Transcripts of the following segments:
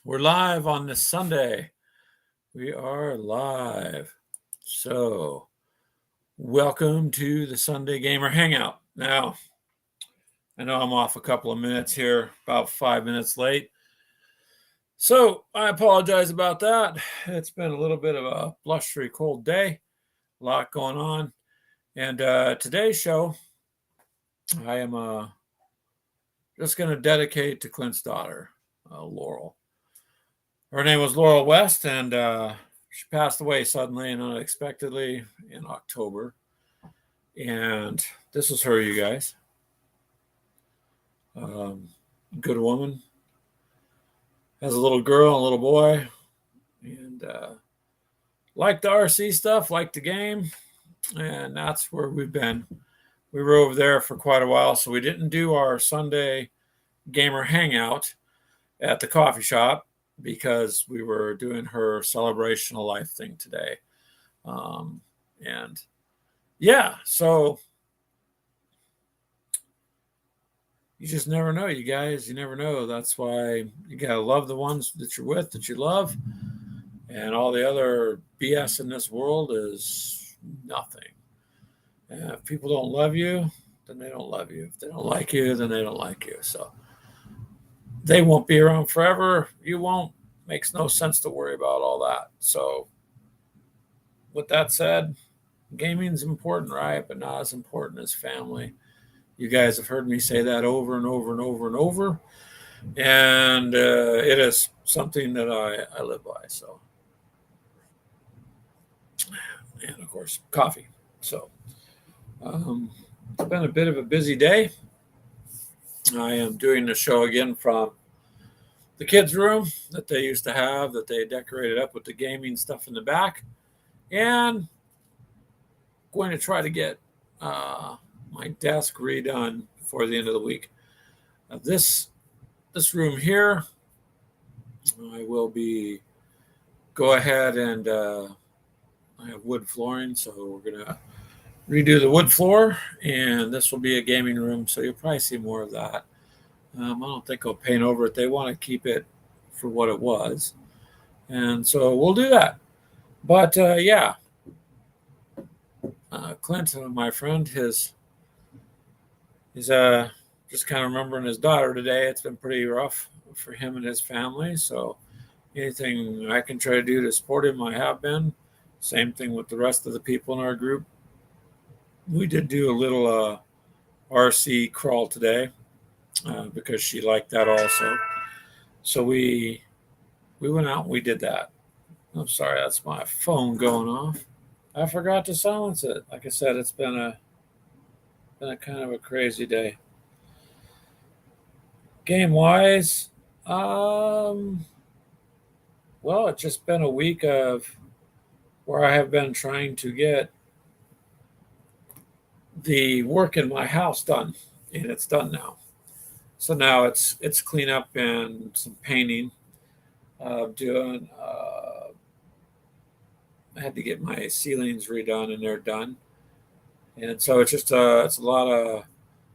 We're live on this Sunday. We are live. So, welcome to the Sunday Gamer Hangout. Now, I know I'm off a couple of minutes here, about 5 minutes late. So, I apologize about that. It's been a little bit of a blustery, cold day, a lot going on. And today's show, I am just going to dedicate to Clint's daughter, Laurel. Her name was Laurel West, and she passed away suddenly and unexpectedly in October. And this is her, you guys. Good woman. Has a little girl and a little boy. And liked the RC stuff, liked the game. And that's where we've been. We were over there for quite a while, so we didn't do our Sunday gamer hangout at the coffee shop because we were doing her celebration of life thing today. And yeah, so you just never know, you guys. You never know. That's why you got to love the ones that you're with, that you love. And all the other BS in this world is nothing. And if people don't love you, then they don't love you. If they don't like you, then they don't like you. So they won't be around forever. You won't. Makes no sense to worry about all that. So with that said, gaming's important, right? But not as important as family. You guys have heard me say that over and over and over and over. And it is something that I live by. So, and of course, coffee. So it's been a bit of a busy day. I am doing the show again from the kids' room that they used to have, that they decorated up with the gaming stuff in the back. And going to try to get my desk redone before the end of the week. This room here, I will be go ahead and I have wood flooring, so we're gonna redo the wood floor, and this will be a gaming room, so you'll probably see more of that. I don't think I'll paint over it. They want to keep it for what it was, and so we'll do that. But yeah, Clint, my friend, he's just kind of remembering his daughter today. It's been pretty rough for him and his family. So anything I can try to do to support him, I have been. Same thing with the rest of the people in our group. We did do a little RC crawl today because she liked that also. So we went out and we did that. I'm sorry, that's my phone going off. I forgot to silence it. Like I said, it's been a kind of a crazy day. Game wise, well, it's just been a week of where I have been trying to get the work in my house done, and it's done now. So now it's cleanup and some painting. Doing. I had to get my ceilings redone, and they're done. And so it's just it's a lot of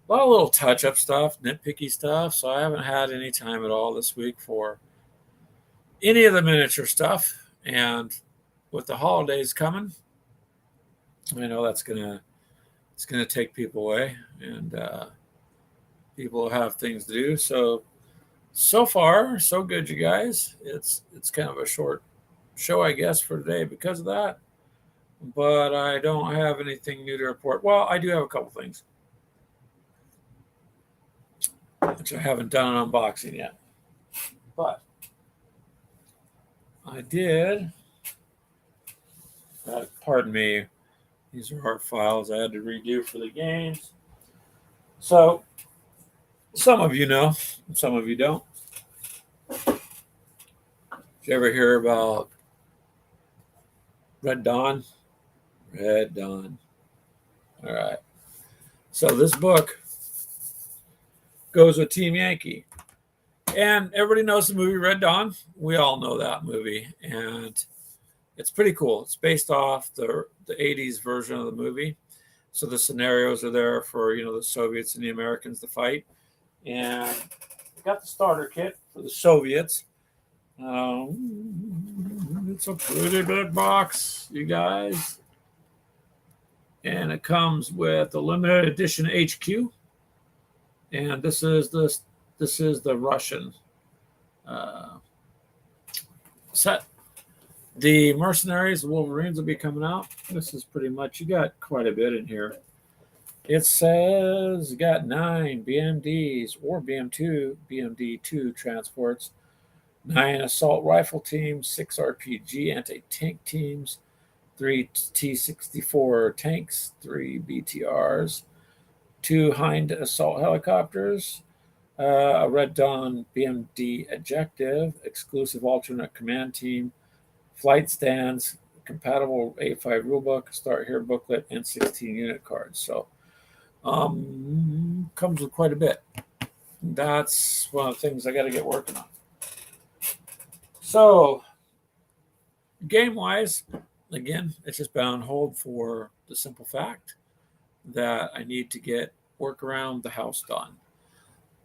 little touch up stuff, nitpicky stuff. So I haven't had any time at all this week for any of the miniature stuff. And with the holidays coming, I know it's gonna take people away, and people have things to do. So far, so good, you guys. It's kind of a short show, I guess, for today because of that. But I don't have anything new to report. Well, I do have a couple things, which I haven't done an unboxing yet. But I did. Pardon me. These are art files I had to redo for the games. So some of you know, some of you don't. Did you ever hear about Red Dawn? Red Dawn. All right. So this book goes with Team Yankee. And everybody knows the movie Red Dawn. We all know that movie. And it's pretty cool. It's based off the 80s version of the movie. So the scenarios are there for, the Soviets and the Americans to fight. And we got the starter kit for the Soviets. It's a pretty big box, you guys. And it comes with a limited edition HQ. And this is the Russian uh, set. The Mercenaries, the Wolverines will be coming out. This is pretty much, you got quite a bit in here. It says you got 9 BMDs or BMD2 transports, 9 assault rifle teams, 6 RPG anti-tank teams, 3 T-64 tanks, 3 BTRs, 2 Hind assault helicopters, a Red Dawn BMD objective, exclusive alternate command team, flight stands, compatible A5 rulebook, start here booklet, and 16 unit cards. So comes with quite a bit. That's one of the things I got to get working on. So game wise, again, it's just been on hold for the simple fact that I need to get work around the house done.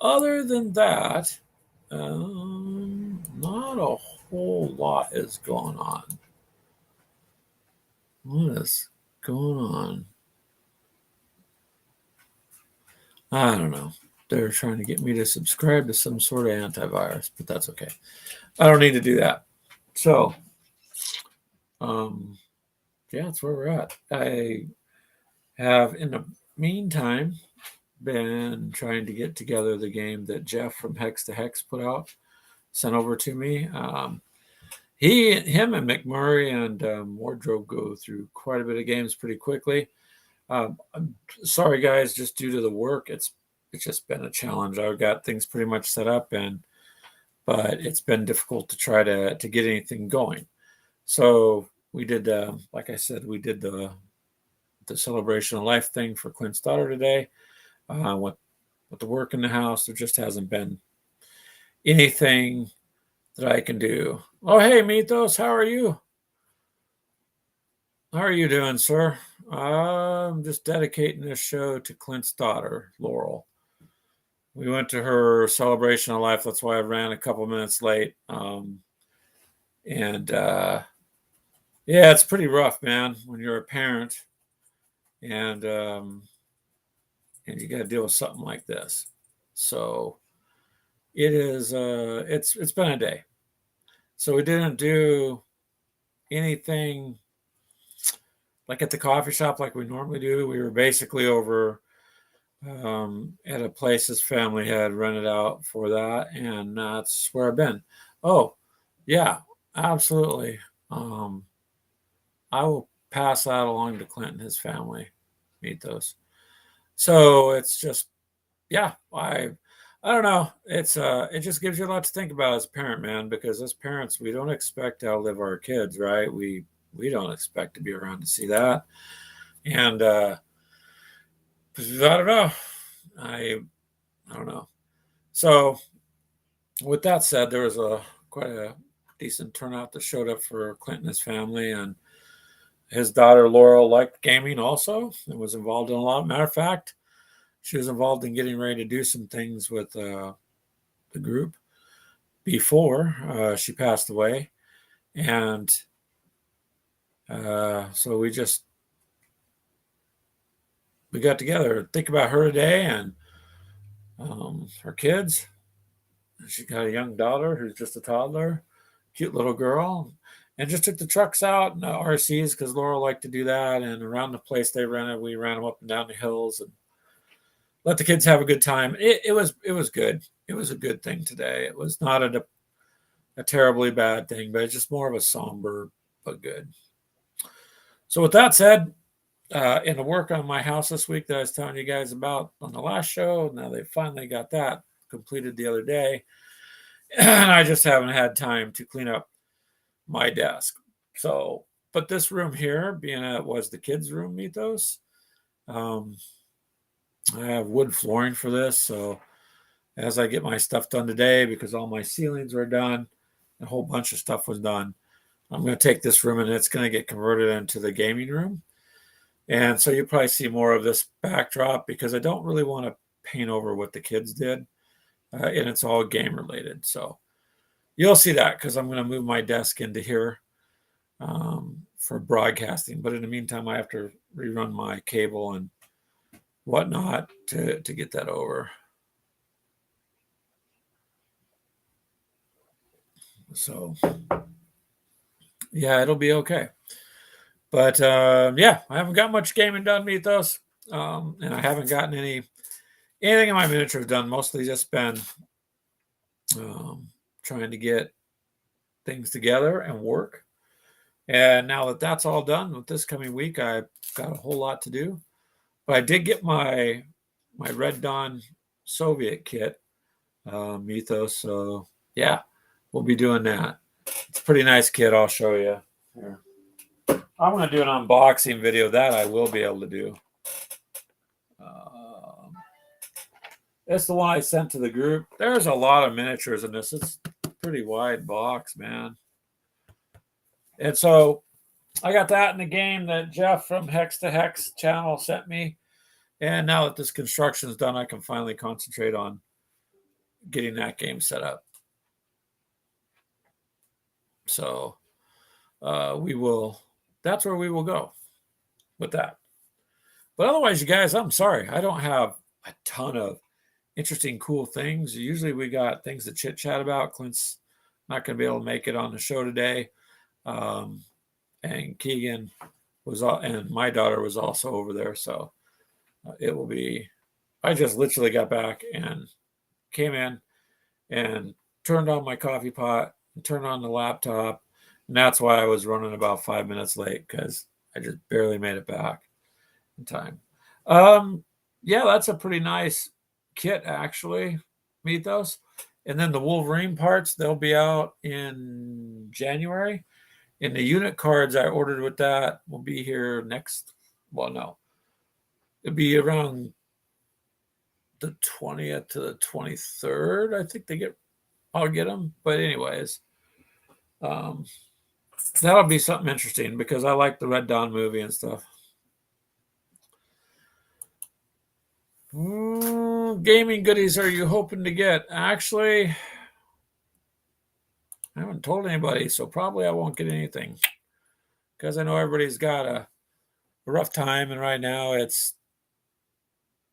Other than that, not a whole lot is going on. What is going on? I don't know. They're trying to get me to subscribe to some sort of antivirus, but that's okay. I don't need to do that. So, yeah, that's where we're at. I have, in the meantime, been trying to get together the game that Jeff from Hex to Hex put out, sent over to me. Him and McMurray and Wardrobe go through quite a bit of games pretty quickly. I'm sorry, guys, just due to the work, it's just been a challenge. I've got things pretty much set up, but it's been difficult to try to get anything going. So we did, like I said, we did the celebration of life thing for Clint's daughter today. With the work in the house, there just hasn't been anything that I can do. Oh, hey, Mythos, how are you? How are you doing, sir? I'm just dedicating this show to Clint's daughter, Laurel. We went to her celebration of life. That's why I ran a couple minutes late. Yeah, it's pretty rough, man, when you're a parent and you got to deal with something like this. So it is. It's been a day. So we didn't do anything like at the coffee shop like we normally do. We were basically over at a place his family had rented out for that, and that's where I've been. Oh, yeah, absolutely. I will pass that along to Clint and his family. Meet those. So it's just, yeah, I don't know. It just gives you a lot to think about as a parent, man, because as parents, we don't expect to outlive our kids, right? We don't expect to be around to see that. And I don't know. I don't know. So with that said, there was quite a decent turnout that showed up for Clint and his family, and his daughter Laurel liked gaming also and was involved in a lot. Matter of fact, she was involved in getting ready to do some things with the group before she passed away, and so we got together, think about her today and her kids. She got a young daughter who's just a toddler, cute little girl, and just took the trucks out and the RCs because Laurel liked to do that. And around the place they rented, we ran them up and down the hills and let the kids have a good time. It was good. It was a good thing today. It was not a terribly bad thing, but it's just more of a somber but good. So with that said, in the work on my house this week that I was telling you guys about on the last show, now they finally got that completed the other day. And I just haven't had time to clean up my desk. So, but this room here, being it was the kids' room, Mythos, I have wood flooring for this. So as I get my stuff done today, because all my ceilings were done, a whole bunch of stuff was done, I'm going to take this room and it's going to get converted into the gaming room. And so you'll probably see more of this backdrop because I don't really want to paint over what the kids did. And it's all game related. So you'll see that because I'm going to move my desk into here for broadcasting. But in the meantime, I have to rerun my cable and whatnot to get that over. So, yeah, it'll be okay. But yeah, I haven't got much gaming done, Mythos, and I haven't gotten anything in my miniatures done. Mostly just been trying to get things together and work. And now that that's all done, with this coming week, I've got a whole lot to do. But I did get my Red Dawn Soviet kit, Mythos. So yeah, we'll be doing that. It's a pretty nice kit. I'll show you. Here. I'm going to do an unboxing video. That I will be able to do. It's the one I sent to the group. There's a lot of miniatures in this. It's a pretty wide box, man. And so I got that in the game that Jeff from Hex to Hex channel sent me. And now that this construction is done, I can finally concentrate on getting that game set up. So that's where we will go with that. But otherwise, you guys, I'm sorry. I don't have a ton of interesting, cool things. Usually we got things to chit chat about. Clint's not going to be able to make it on the show today. And Keegan and my daughter was also over there. So it will be, I just literally got back and came in and turned on my coffee pot and turned on the laptop. And that's why I was running about 5 minutes late, because I just barely made it back in time. Yeah, that's a pretty nice kit, actually, Mythos. And then the Wolverine parts, they'll be out in January. And the unit cards I ordered with that will be here it'll be around the 20th to the 23rd. I think I'll get them. But anyways, that'll be something interesting because I like the Red Dawn movie and stuff. Gaming goodies are you hoping to get? Actually, I haven't told anybody, so probably I won't get anything because I know everybody's got a rough time, and right now it's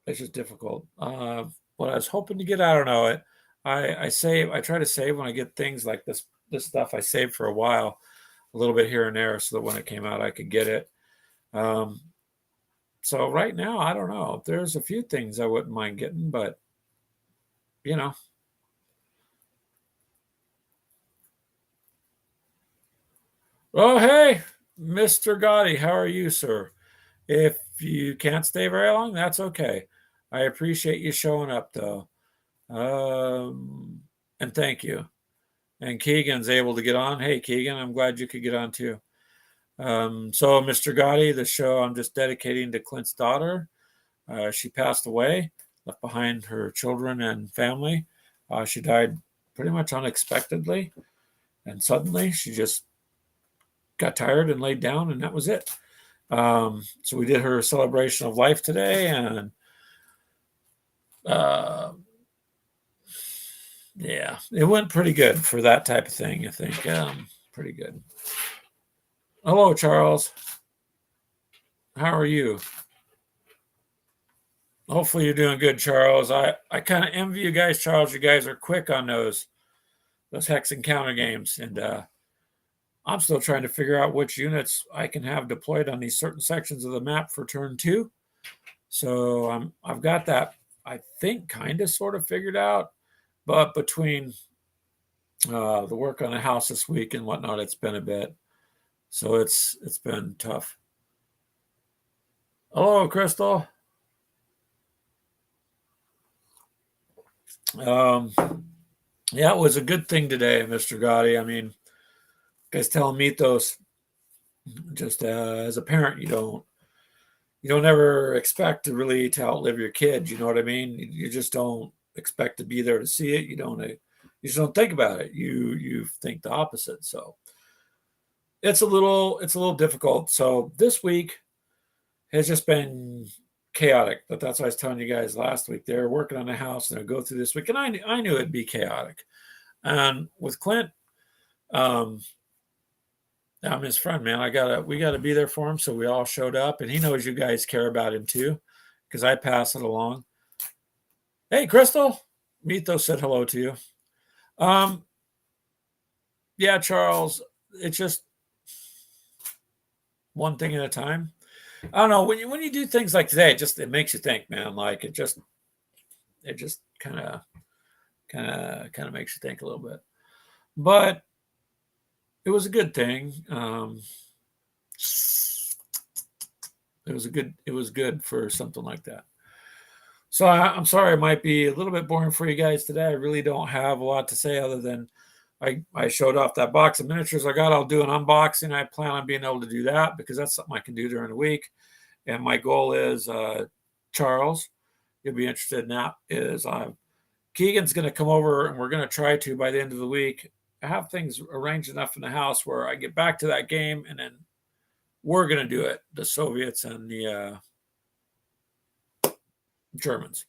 just difficult. What I was hoping to get, I don't know. I try to save when I get things like this stuff. I saved for a while, a little bit here and there, so that when it came out, I could get it. So right now, I don't know. There's a few things I wouldn't mind getting, but you know. Oh, hey, Mr. Gotti, how are you, sir? If you can't stay very long, that's okay. I appreciate you showing up, though. And thank you. And Keegan's able to get on. Hey, Keegan, I'm glad you could get on too. So, Mr. Gotti, the show I'm just dedicating to Clint's daughter. She passed away, left behind her children and family. She died pretty much unexpectedly and suddenly. She just got tired and laid down, and that was it. So we did her celebration of life today, and yeah, it went pretty good for that type of thing, I think. Pretty good. Hello, Charles. How are you? Hopefully you're doing good, Charles. I kind of envy you guys, Charles. You guys are quick on those hex encounter games, and I'm still trying to figure out which units I can have deployed on these certain sections of the map for turn 2. So I've got that, I think, kind of sort of figured out. But between the work on the house this week and whatnot, it's been a bit. So it's been tough. Hello, Crystal. Yeah, it was a good thing today, Mr. Gotti. I mean, guys telling Mythos, just as a parent, you don't ever expect to outlive your kid. You know what I mean? You just don't expect to be there to see it. You just don't think about it. You think the opposite. So it's a little difficult. So this week has just been chaotic, but that's what I was telling you guys last week. They're working on the house and they'll go through this week, and I knew it'd be chaotic. And with Clint, Um, I'm his friend, man. We gotta be there for him. So we all showed up, and he knows you guys care about him too, because I pass it along. Hey, Crystal, Mito said hello to you. Um, yeah, Charles, it's just one thing at a time. I don't know, when you do things like today, it makes you think, man. Like it just kind of makes you think a little bit. But it was a good thing. It was good for something like that. So I'm sorry, it might be a little bit boring for you guys today. I really don't have a lot to say other than I showed off that box of miniatures I got. I'll do an unboxing. I plan on being able to do that because that's something I can do during the week. And my goal is, Charles, you'll be interested in that, is Keegan's going to come over and we're going to try to, by the end of the week, have things arranged enough in the house where I get back to that game and then we're going to do it, the Soviets and the Germans.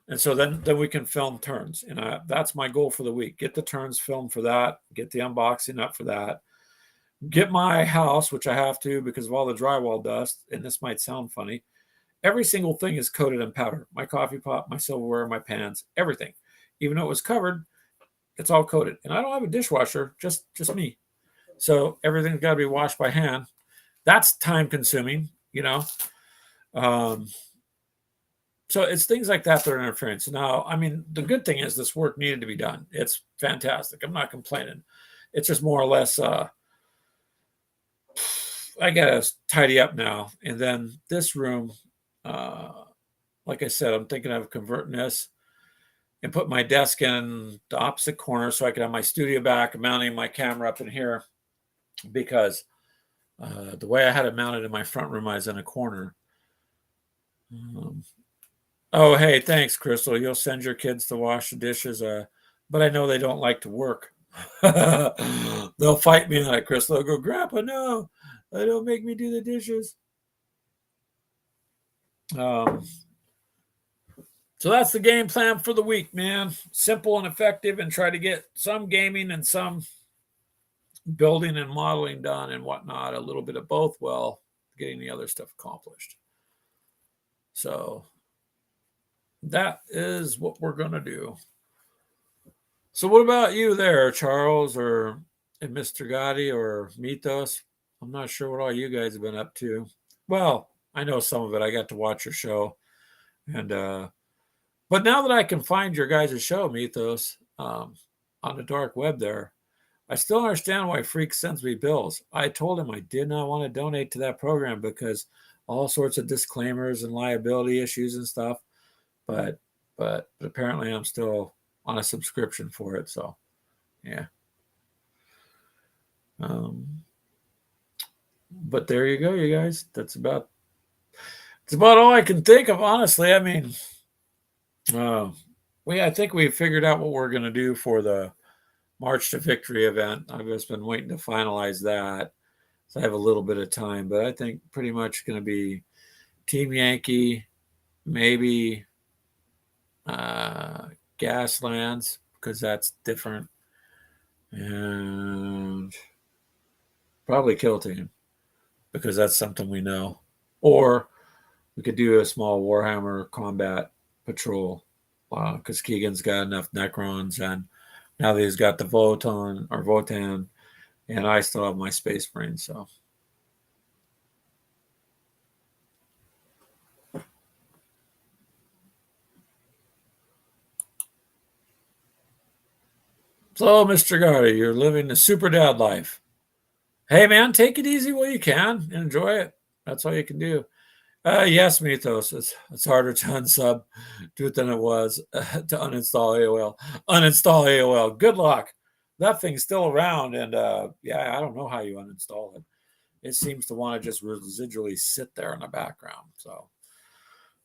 And so then we can film turns. And that's my goal for the week. Get the turns filmed for that. Get the unboxing up for that. Get my house, which I have to because of all the drywall dust. And this might sound funny. Every single thing is coated in powder. My coffee pot, my silverware, my pans, everything. Even though it was covered, it's all coated. And I don't have a dishwasher, just me. So everything's got to be washed by hand. That's time consuming, you know. So it's things like that are interference. Now, I mean, the good thing is this work needed to be done. It's fantastic. I'm not complaining. It's just more or less, I got to tidy up now. And then this room, like I said, I'm thinking of converting this and put my desk in the opposite corner so I can have my studio back and mounting my camera up in here because the way I had it mounted in my front room, I was in a corner. Oh, hey, thanks, Crystal. You'll send your kids to wash the dishes, but I know they don't like to work. They'll fight me on it, Crystal. They'll go, Grandpa, no, don't make me do the dishes. So that's the game plan for the week, man. Simple and effective, and try to get some gaming and some building and modeling done and whatnot. A little bit of both while getting the other stuff accomplished. So that is what we're going to do. So what about you there, Charles or Mr. Gotti or Mythos? I'm not sure what all you guys have been up to. Well, I know some of it. I got to watch your show. And but now that I can find your guys' show, Mythos, on the dark web there, I still understand why Freak sends me bills. I told him I did not want to donate to that program because all sorts of disclaimers and liability issues and stuff. But apparently I'm still on a subscription for it. So, yeah. But there you go, you guys. It's about all I can think of, honestly. I mean, I think we figured out what we're going to do for the March to Victory event. I've just been waiting to finalize that. So I have a little bit of time, but I think pretty much going to be Team Yankee, maybe Gaslands, because that's different, and probably Kill Team, because that's something we know. Or we could do a small Warhammer combat patrol, because Keegan's got enough Necrons, and now that he's got the Votan, and I still have my Space Marine, so. So, Mr. Gotti, you're living the super dad life. Hey, man, take it easy while you can and enjoy it. That's all you can do. Yes, Mythos. It's harder to unsub to it than it was to uninstall AOL. Uninstall AOL. Good luck. That thing's still around, and yeah, I don't know how you uninstall it. It seems to want to just residually sit there in the background. So,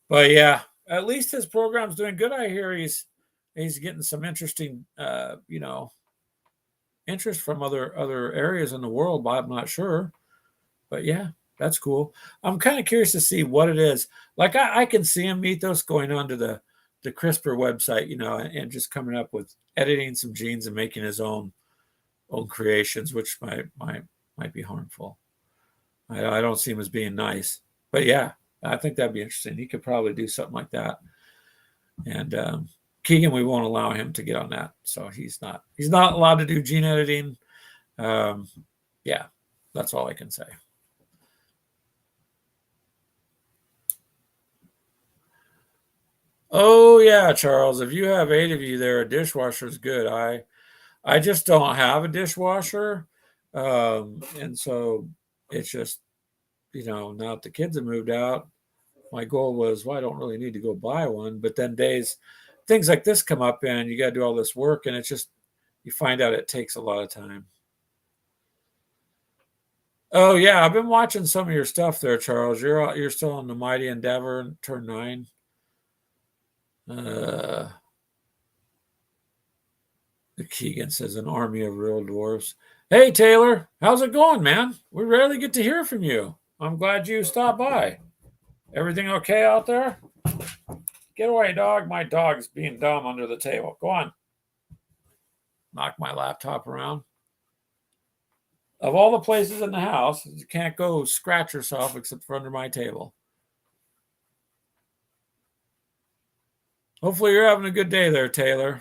but yeah, at least his program's doing good. I hear he's getting some interesting, interest from other areas in the world, but I'm not sure. But yeah, that's cool. I'm kind of curious to see what it is. Like I can see him Mythos going onto the CRISPR website, and just coming up with editing some genes and making his own own creations, which might be harmful. I don't see him as being nice, but yeah, I think that'd be interesting. He could probably do something like that. And Keegan, we won't allow him to get on that, so he's not allowed to do gene editing. Um, yeah, that's all I can say. Oh yeah, Charles, if you have 8 of you there, a dishwasher is good. I just don't have a dishwasher, and so it's just now that the kids have moved out, my goal was, well, I don't really need to go buy one. But then things like this come up, and you got to do all this work, and it's just you find out it takes a lot of time. Oh yeah, I've been watching some of your stuff there, Charles. You're still on the Mighty Endeavor, turn 9. Uh, Keegan says an army of real dwarves. Hey Taylor, how's it going, man? We rarely get to hear from you. I'm glad you stopped by. Everything okay out there? Get away, dog. My dog's being dumb under the table. Go on. Knock my laptop around. Of all the places in the house, you can't go scratch yourself except for under my table. Hopefully you're having a good day there, Taylor.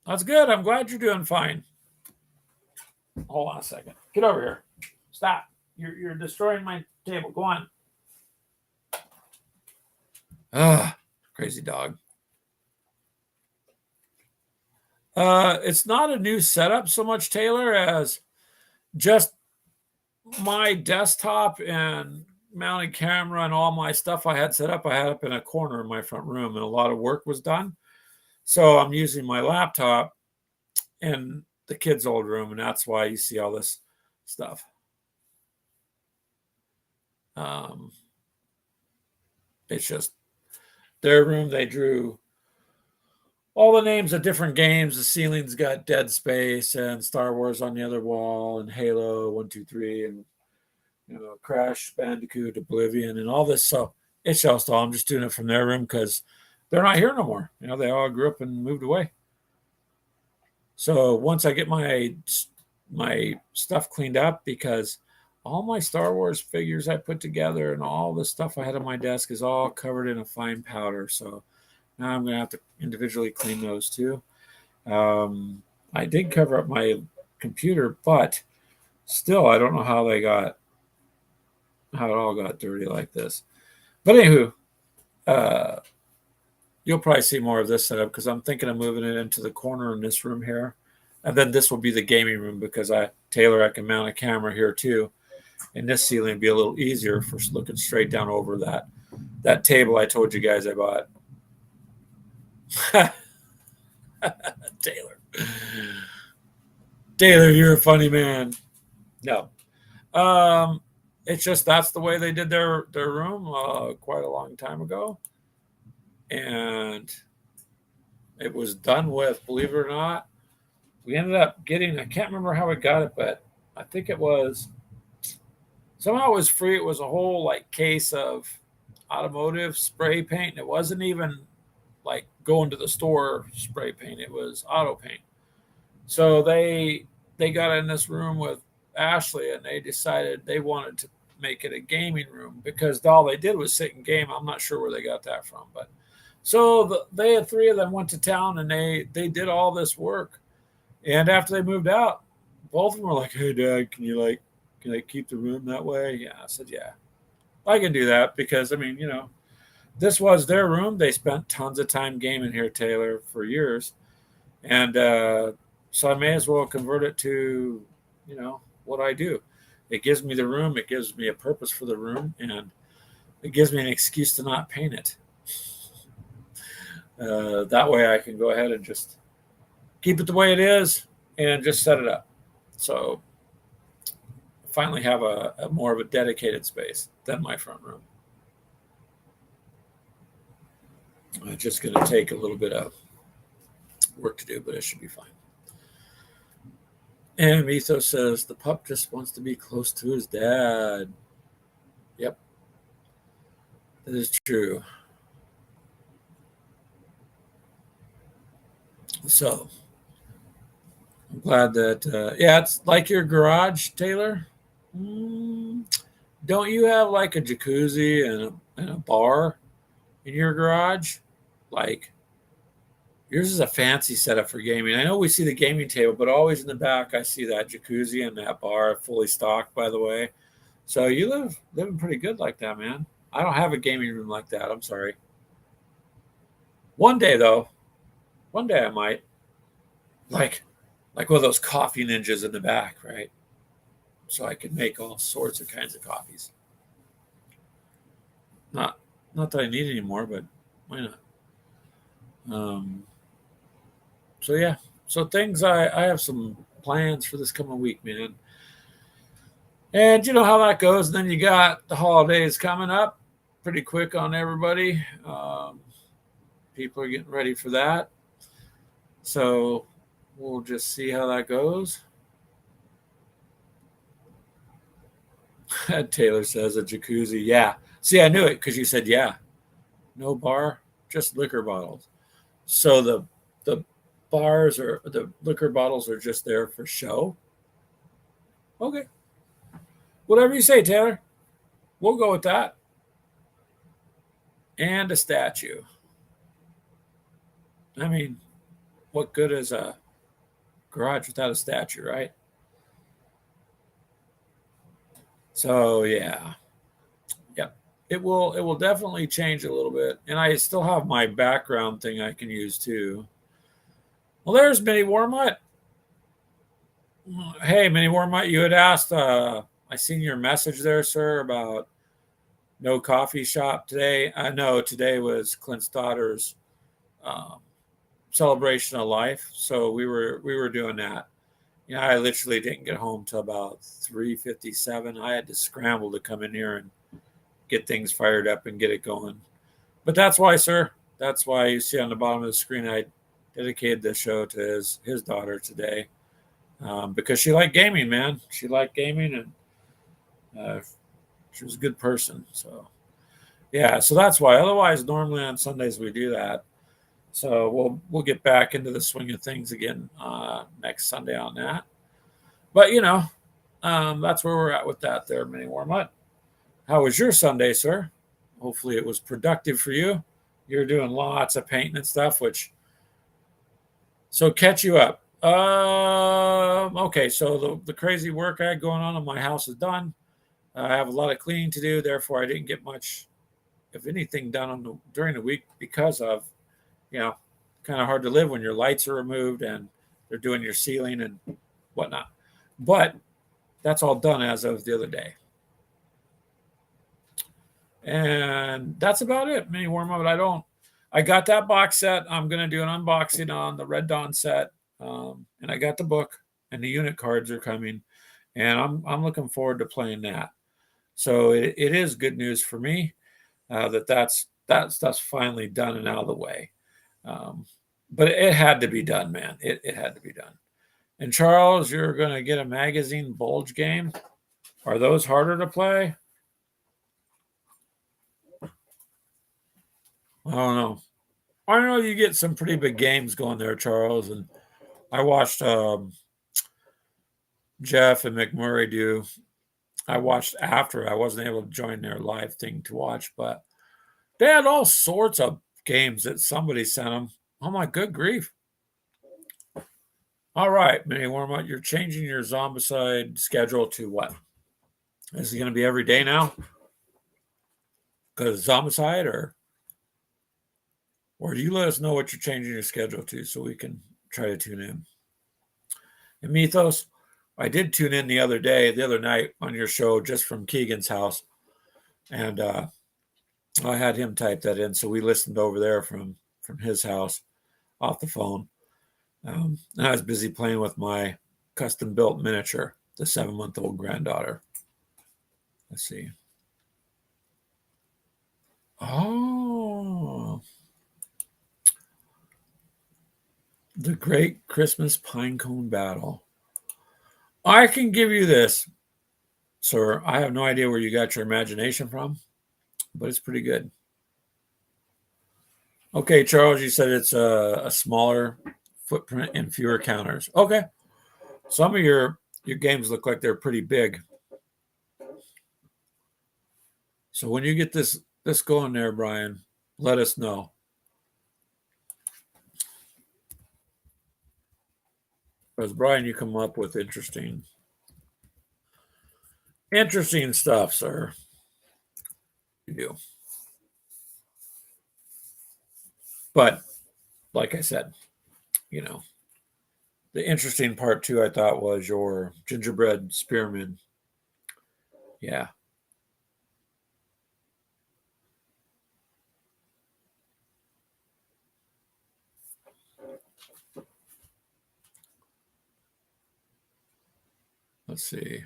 That's good. I'm glad you're doing fine. Hold on a second. Get over here. Stop. You're destroying my table. Go on. Crazy dog. It's not a new setup so much, Taylor, as just my desktop and mounted camera and all my stuff I had set up. I had up in a corner in my front room, and a lot of work was done. So I'm using my laptop in the kids' old room, and that's why you see all this stuff. It's just their room. They drew all the names of different games. The ceiling's got Dead Space and Star Wars on the other wall, and Halo 1, 2, 3, and Crash Bandicoot, Oblivion, and all this. So it's just all. I'm just doing it from their room because they're not here no more. They all grew up and moved away. So once I get my stuff cleaned up, because all my Star Wars figures I put together and all the stuff I had on my desk is all covered in a fine powder. So now I'm going to have to individually clean those too. I did cover up my computer, but still, I don't know how it all got dirty like this. But anywho, you'll probably see more of this setup because I'm thinking of moving it into the corner in this room here. And then this will be the gaming room because Taylor, I can mount a camera here too. And this ceiling will be a little easier for looking straight down over that table I told you guys I bought. Taylor, you're a funny man. No. It's just that's the way they did their room quite a long time ago. And it was done with, believe it or not. We ended up getting, I can't remember how we got it, but I think it was somehow it was free. It was a whole case of automotive spray paint. It wasn't even like going to the store spray paint. It was auto paint. So they got in this room with Ashley and they decided they wanted to make it a gaming room because all they did was sit and game. I'm not sure where they got that from, but so they had 3 of them went to town and they did all this work. And after they moved out, both of them were like, "Hey, Dad, can I keep the room that way?" Yeah, I said, "Yeah, I can do that because this was their room. They spent tons of time gaming here, Taylor, for years, and so I may as well convert it to, what I do. It gives me the room. It gives me a purpose for the room, and it gives me an excuse to not paint it. That way, I can go ahead and just keep it the way it is and just set it up. So finally have a more of a dedicated space than my front room. It's just going to take a little bit of work to do, but it should be fine. And Mythos says the pup just wants to be close to his dad. Yep, that is true. So I'm glad that, yeah, it's like your garage, Taylor. Mm, don't you have like a jacuzzi and a bar in your garage? Like, yours is a fancy setup for gaming. I know we see the gaming table, but always in the back, I see that jacuzzi and that bar fully stocked, by the way. So you living pretty good like that, man. I don't have a gaming room like that. I'm sorry. One day though, one day I might like like one of those coffee ninjas in the back, right? So I can make all sorts of kinds of coffees. Not not that I need anymore, but why not? Um, so yeah. So things I have some plans for this coming week, man. And you know how that goes. And then you got the holidays coming up pretty quick on everybody. People are getting ready for that. So we'll just see how that goes. Taylor says a jacuzzi. Yeah. See, I knew it because you said yeah. No bar, just liquor bottles. So the bars or the liquor bottles are just there for show. Okay. Whatever you say, Taylor. We'll go with that. And a statue. I mean, what good is a garage without a statue, right? So yeah. Yep. It will definitely change a little bit. And I still have my background thing I can use too. Well, there's Minnie Warmut. Hey, Minnie Warmut, you had asked I seen your message there, sir, about no coffee shop today. I know today was Clint's daughter's um, celebration of life, so we were doing that. You know, I literally didn't get home till about 3:57. I had to scramble to come in here and get things fired up and get it going. But that's why, sir. That's why you see on the bottom of the screen I dedicated the show to his daughter today, because she liked gaming, man. She liked gaming, and she was a good person. So yeah, so that's why. Otherwise, normally on Sundays we do that. So we'll get back into the swing of things again next Sunday on that. But that's where we're at with that there, Mini Warmut. How was your Sunday, sir? Hopefully it was productive for you. You're doing lots of painting and stuff, which so catch you up. Okay, so the crazy work I had going on in my house is done. I have a lot of cleaning to do, therefore I didn't get much, if anything, done during the week because of you know kind of hard to live when your lights are removed and they're doing your ceiling and whatnot. But that's all done as of the other day. And that's about it. Mini warm up. I got that box set. I'm going to do an unboxing on the Red Dawn set. And I got the book and the unit cards are coming. And I'm looking forward to playing that. So it is good news for me that's finally done and out of the way. Um, but it had to be done, man. It had to be done. And Charles, you're going to get a magazine bulge game. Are those harder to play? I don't know. I know you get some pretty big games going there, Charles. And I watched Jeff and McMurray do. I watched after. I wasn't able to join their live thing to watch, but they had all sorts of games that somebody sent them. Oh my good grief! All right, Mini Warm you're changing your Zombicide schedule to what? Is it going to be every day now? Because Zombicide, or do you let us know what you're changing your schedule to so we can try to tune in? And Mythos, I did tune in the other night on your show just from Keegan's house, and I had him type that in, so we listened over there from his house off the phone. And I was busy playing with my custom built miniature, the 7-month-old granddaughter. Let's see. Oh, the Great Christmas Pinecone Battle. I can give you this, sir. I have no idea where you got your imagination from, but it's pretty good. Okay, Charles, you said it's a smaller footprint and fewer counters. Okay. Some of your games look like they're pretty big. So when you get this going there, Brian, let us know. Because Brian, you come up with interesting stuff, sir. You do. But like I said, you know, the interesting part too, I thought, was your gingerbread spearmint. Yeah. Let's see.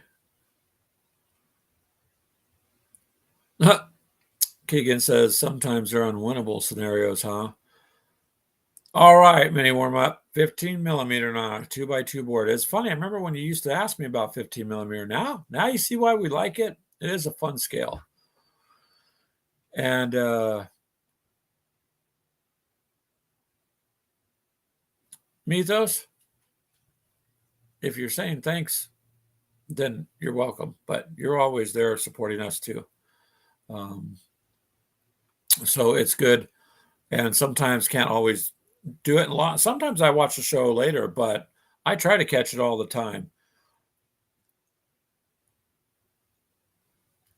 Keegan says sometimes they're unwinnable scenarios, huh? All right, mini warm up. 15 millimeter on a 2x2 board. It's funny. I remember when you used to ask me about 15 millimeter. Now you see why we like it. It is a fun scale. And Mythos, if you're saying thanks, then you're welcome. But you're always there supporting us too. Um, so it's good. And sometimes can't always do it a lot. Sometimes I watch the show later, but I try to catch it all the time.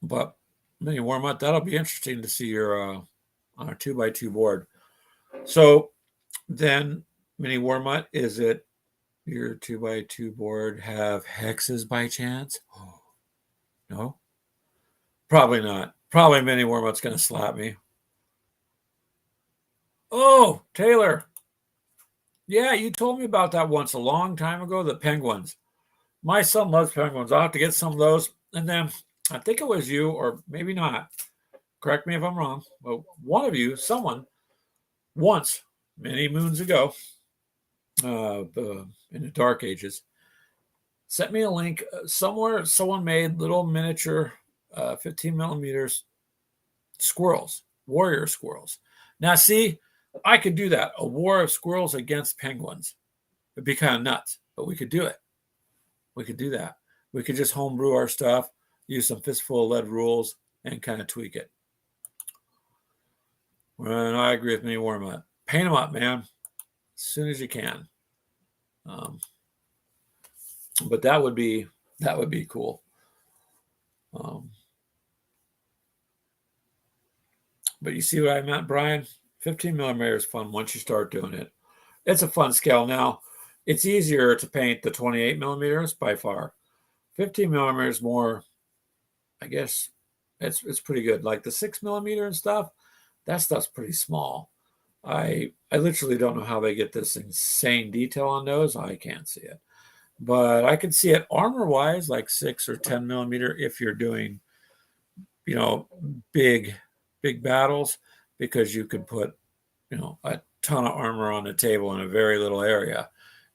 But mini warm up, that'll be interesting to see your on a 2x2 board. So then mini warm up, is it your 2x2 board have hexes by chance? Oh, no, probably not. Probably mini warm up's going to slap me. Oh, Taylor. Yeah, you told me about that once a long time ago, the penguins. My son loves penguins. I'll have to get some of those. And then I think it was you, or maybe not. Correct me if I'm wrong. But one of you, someone, once, many moons ago, in the dark ages, sent me a link somewhere. Someone made little miniature 15 millimeters squirrels, warrior squirrels. Now, see, I could do that. A war of squirrels against penguins. It'd be kind of nuts, but we could do it. We could do that. We could just homebrew our stuff, use some fistful of lead rules, and kind of tweak it. And I agree with me, warm up. Paint them up, man, as soon as you can. But that would be cool. But you see what I meant, Brian? 15 millimeter is fun once you start doing it. It's a fun scale. Now, it's easier to paint the 28 millimeters by far. 15 millimeters more, I guess, it's pretty good. Like the 6 millimeter and stuff, that stuff's pretty small. I literally don't know how they get this insane detail on those. I can't see it. But I can see it armor wise, like 6 or 10 millimeter if you're doing, big battles, because you could put, a ton of armor on the table in a very little area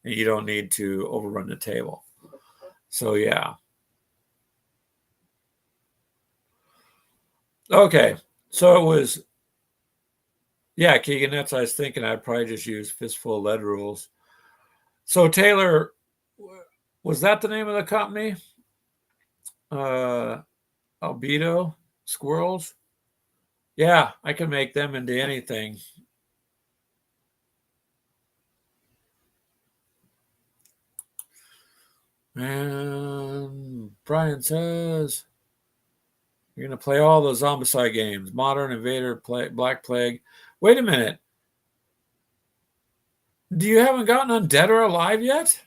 and you don't need to overrun the table. So yeah. Okay. So it was, yeah, Keegan, that's what I was thinking. I'd probably just use fistful of lead rules. So Taylor, was that the name of the company? Uh, Albedo squirrels? Yeah, I can make them into anything. And Brian says, you're going to play all those Zombicide games, Modern, Invader, Black Plague. Wait a minute. Do you haven't gotten on Dead or Alive yet?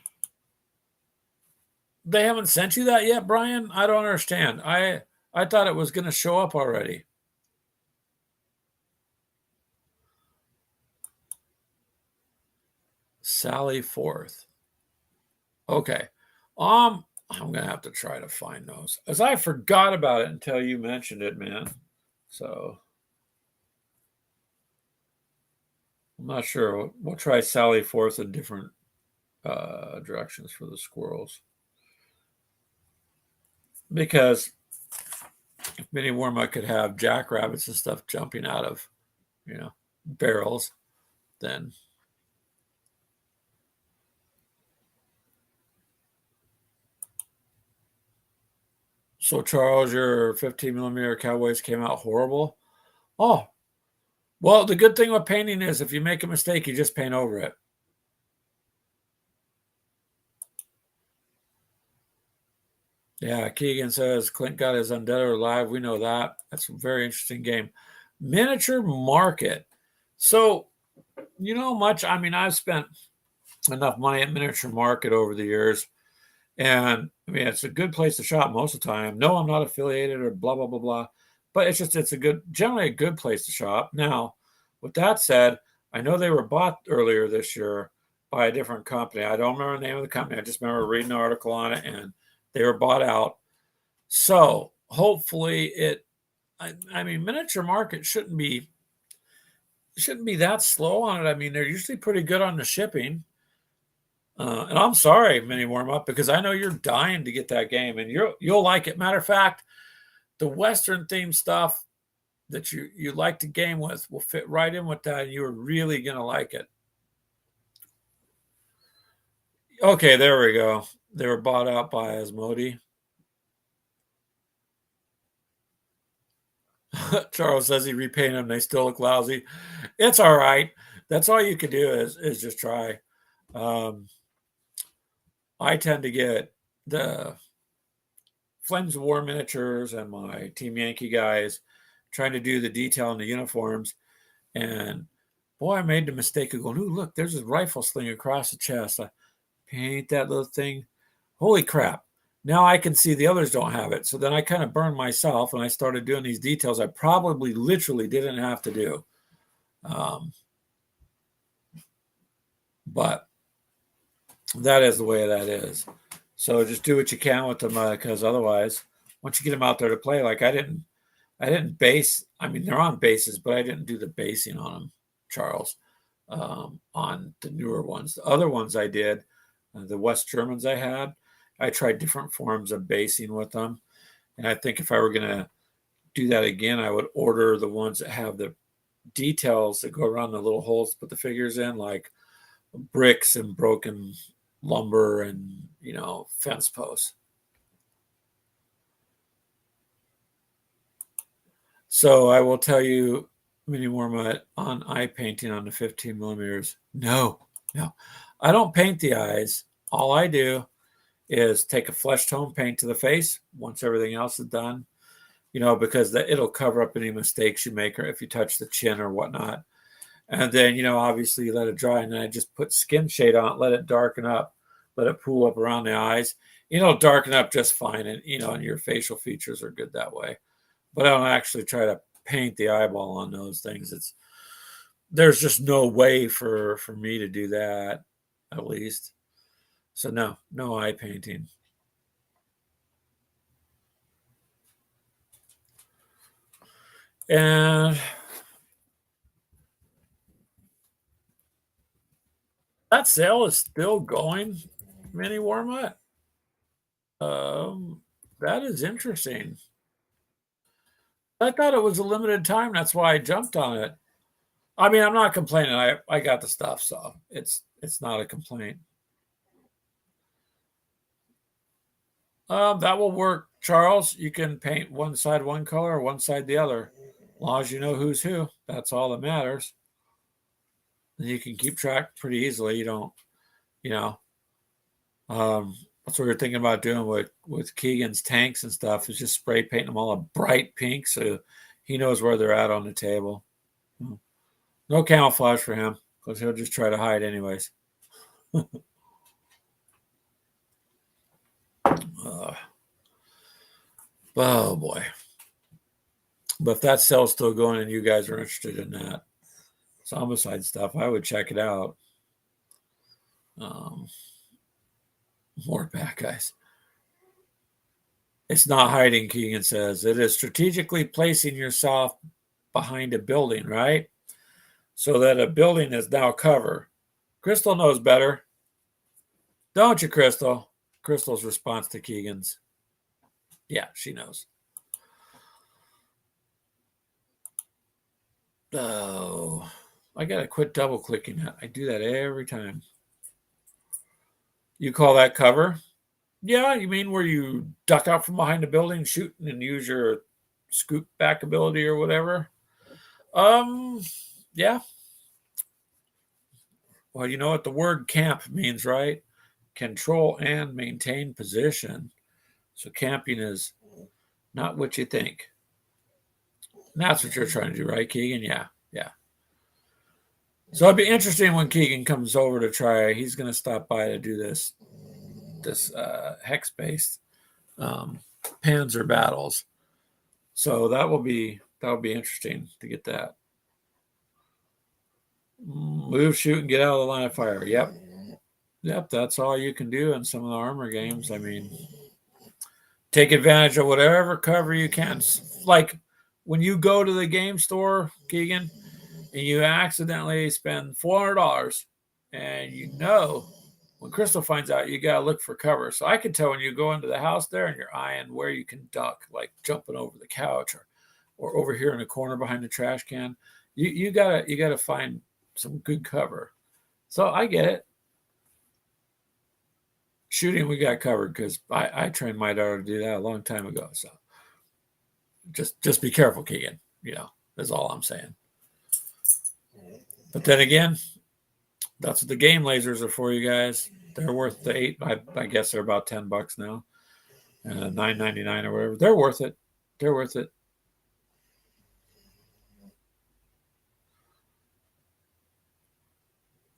They haven't sent you that yet, Brian? I don't understand. I thought it was going to show up already. Sally Forth. Okay. I'm gonna have to try to find those, as I forgot about it until you mentioned it, man. So I'm not sure. We'll try Sally Forth in different directions for the squirrels, because if Minnie Warma could have jackrabbits and stuff jumping out of, barrels, then So, Charles, your 15 millimeter Cowboys came out horrible. Oh, well, the good thing with painting is if you make a mistake, you just paint over it. Yeah, Keegan says Clint got his Undead alive. We know that. That's a very interesting game. Miniature market. So, you know much. I mean, I've spent enough money at miniature market over the years. And I mean, it's a good place to shop most of the time. No, I'm not affiliated or blah, blah, blah, blah. But it's a good, generally a good place to shop. Now, with that said, I know they were bought earlier this year by a different company. I don't remember the name of the company. I just remember reading an article on it and they were bought out. So hopefully I mean, miniature market shouldn't be that slow on it. I mean, they're usually pretty good on the shipping. And I'm sorry, Mini Warm Up, because I know you're dying to get that game, and you'll like it. Matter of fact, the Western themed stuff that you like to game with will fit right in with that, and you're really gonna like it. Okay, there we go. They were bought out by Asmodee. Charles says he repainted them; they still look lousy. It's all right. That's all you can do is just try. Um, I tend to get the Flames of War miniatures and my Team Yankee guys trying to do the detail in the uniforms. And boy, I made the mistake of going, ooh, look, there's a rifle sling across the chest. I paint that little thing. Holy crap. Now I can see the others don't have it. So then I kind of burned myself and I started doing these details I probably literally didn't have to do. But that is the way that is. So just do what you can with them because otherwise, once you get them out there to play, like I didn't base. I mean, they're on bases, but I didn't do the basing on them, Charles, on the newer ones. The other ones I did, the West Germans I tried different forms of basing with them. And I think if I were going to do that again, I would order the ones that have the details that go around the little holes to put the figures in, like bricks and broken lumber and, fence posts. So I will tell you, Mini Warmut, on eye painting on the 15 millimeters. No. I don't paint the eyes. All I do is take a flesh tone paint to the face once everything else is done, because it'll cover up any mistakes you make or if you touch the chin or whatnot. And then, obviously you let it dry and then I just put skin shade on it, let it darken up, let it pool up around the eyes. It'll darken up just fine. And, and your facial features are good that way. But I don't actually try to paint the eyeball on those things. There's just no way for me to do that, at least. So no eye painting. And that sale is still going, Mini Warmut. That is interesting. I thought it was a limited time. That's why I jumped on it. I mean, I'm not complaining. I got the stuff, so it's not a complaint. That will work, Charles. You can paint one side one color or one side the other. As long as you know who's who, that's all that matters. And you can keep track pretty easily. You don't, you know. That's what we're thinking about doing with Keegan's tanks and stuff. Is just spray painting them all a bright pink so he knows where they're at on the table. No camouflage for him because he'll just try to hide anyways. Oh boy. But if that sale's still going and you guys are interested in that Zombicide stuff, I would check it out. More bad guys. It's not hiding, Keegan says. It is strategically placing yourself behind a building, right? So that a building is now cover. Crystal knows better. Don't you, Crystal? Crystal's response to Keegan's. Yeah, she knows. Oh, I got to quit double clicking that. I do that every time. You call that cover? Yeah, you mean where you duck out from behind the building, shooting, and use your scoop back ability or whatever? Um, yeah. Well, you know what the word camp means, right? Control and maintain position. So camping is not what you think. And that's what you're trying to do, right, Keegan? Yeah, yeah. So it'd be interesting when Keegan comes over to try. He's going to stop by to do this hex based um, Panzer battles. So that will be interesting to get that. Move, shoot, and get out of the line of fire. Yep, yep. That's all you can do in some of the armor games. I mean, take advantage of whatever cover you can. Like when you go to the game store, Keegan, and you accidentally spend $400, and you know when Crystal finds out, you gotta look for cover. So I can tell when you go into the house there and you're eyeing where you can duck, like jumping over the couch or over here in the corner behind the trash can. You gotta find some good cover. So I get it. Shooting we got covered because I trained my daughter to do that a long time ago. So just be careful, Keegan. You know, that's all I'm saying. But then again, that's what the game lasers are for, you guys. They're worth the eight. I guess they're about $10 now, $9.99 or whatever. They're worth it. They're worth it.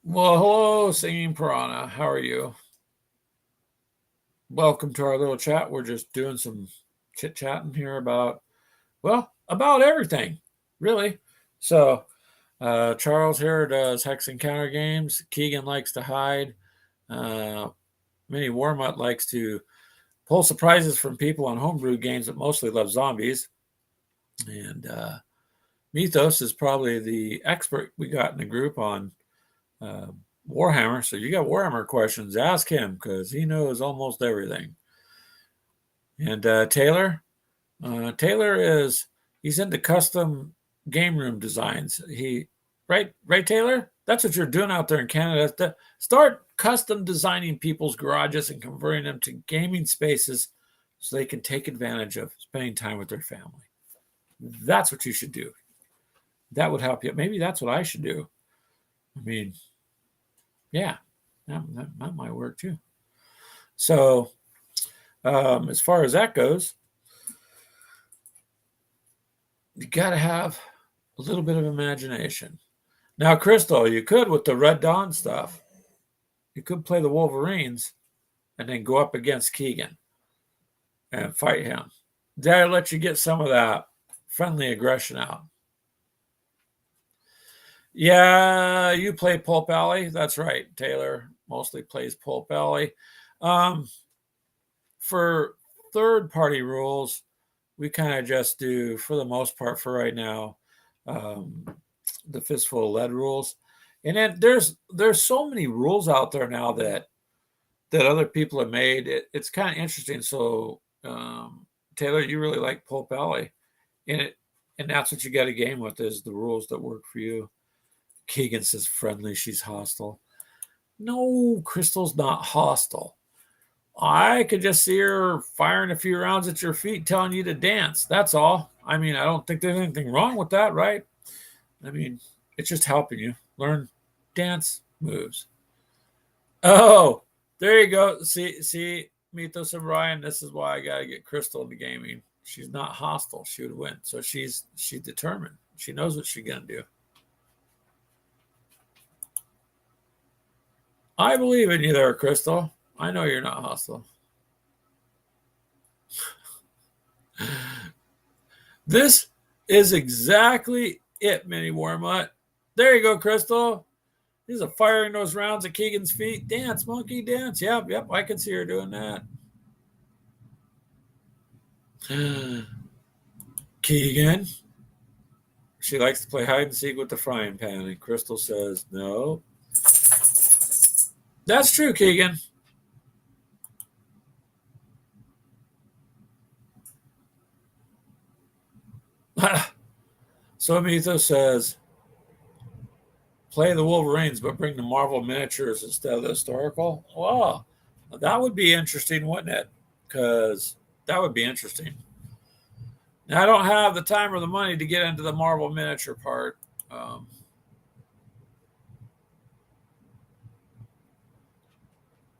Well, hello, singing piranha. How are you? Welcome to our little chat. We're just doing some chit chatting here about everything, really. So, Charles here does hex encounter games. Keegan likes to hide. Uh, Minnie Warmut likes to pull surprises from people on homebrew games that mostly love zombies. And Mythos is probably the expert we got in the group on uh, Warhammer. So you got Warhammer questions, ask him because he knows almost everything. And Taylor he's into custom game room designs. Right, Taylor? That's what you're doing out there in Canada. Start custom designing people's garages and converting them to gaming spaces so they can take advantage of spending time with their family. That's what you should do. That would help you. Maybe that's what I should do. I mean, yeah, that might work too. So, as far as that goes, you got to have a little bit of imagination. Now, Crystal, you could with the Red Dawn stuff. You could play the Wolverines and then go up against Keegan and fight him. That'll let you get some of that friendly aggression out. Yeah, you play Pulp Alley. That's right. Taylor mostly plays Pulp Alley. Um, for third-party rules, we kind of just do, for the most part, for right now, um, the Fistful of Lead rules. And then there's so many rules out there now that other people have made. It's kind of interesting. So Taylor, you really like Pulp Alley, and that's what you got to game with is the rules that work for you. Keegan says friendly, she's hostile. No, Crystal's not hostile. I could just see her firing a few rounds at your feet, telling you to dance. That's all. I mean, I don't think there's anything wrong with that, right? I mean, it's just helping you learn dance moves. Oh, there you go. See, Mythos and Ryan. This is why I gotta get Crystal into gaming. She's not hostile. She would win. So she's determined. She knows what she's gonna do. I believe in you there, Crystal. I know you're not hostile. This is exactly it, Mini Warmut. There you go, Crystal. He's firing those rounds at Keegan's feet. Dance, monkey, dance. Yep. I can see her doing that. Keegan. She likes to play hide and seek with the frying pan. And Crystal says, no. That's true, Keegan. So Mythos says, play the Wolverines, but bring the Marvel miniatures instead of the historical. Wow. That would be interesting, wouldn't it? Because that would be interesting. Now, I don't have the time or the money to get into the marble miniature part. Um,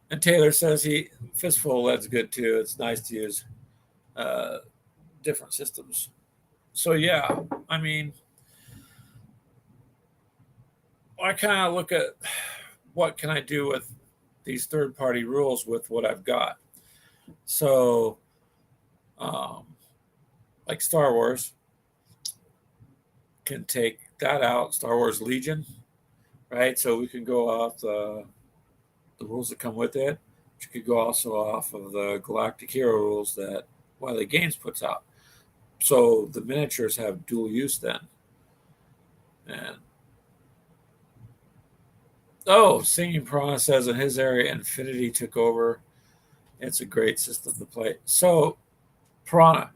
and Taylor says he fistful lead's good too. It's nice to use uh, different systems. So yeah, I mean, I kind of look at what can I do with these third party rules with what I've got. So, um, like Star Wars, can take that out. Star Wars Legion, right? So we can go off the rules that come with it. But you could go also off of the Galactic Hero rules that Wiley Games puts out. So the miniatures have dual use then. And oh, Singing Piranha says in his area, Infinity took over. It's a great system to play. So Piranha,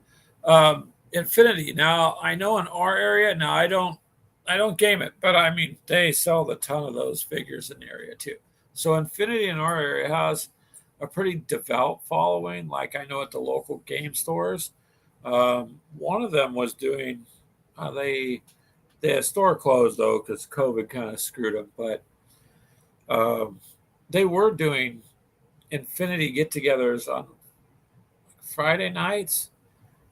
Infinity. Now I know in our area. Now I don't game it, but I mean they sell a ton of those figures in the area too. So Infinity in our area has a pretty devout following. Like I know at the local game stores, one of them was doing. They had store closed though because COVID kind of screwed them, but um, they were doing Infinity get-togethers on Friday nights,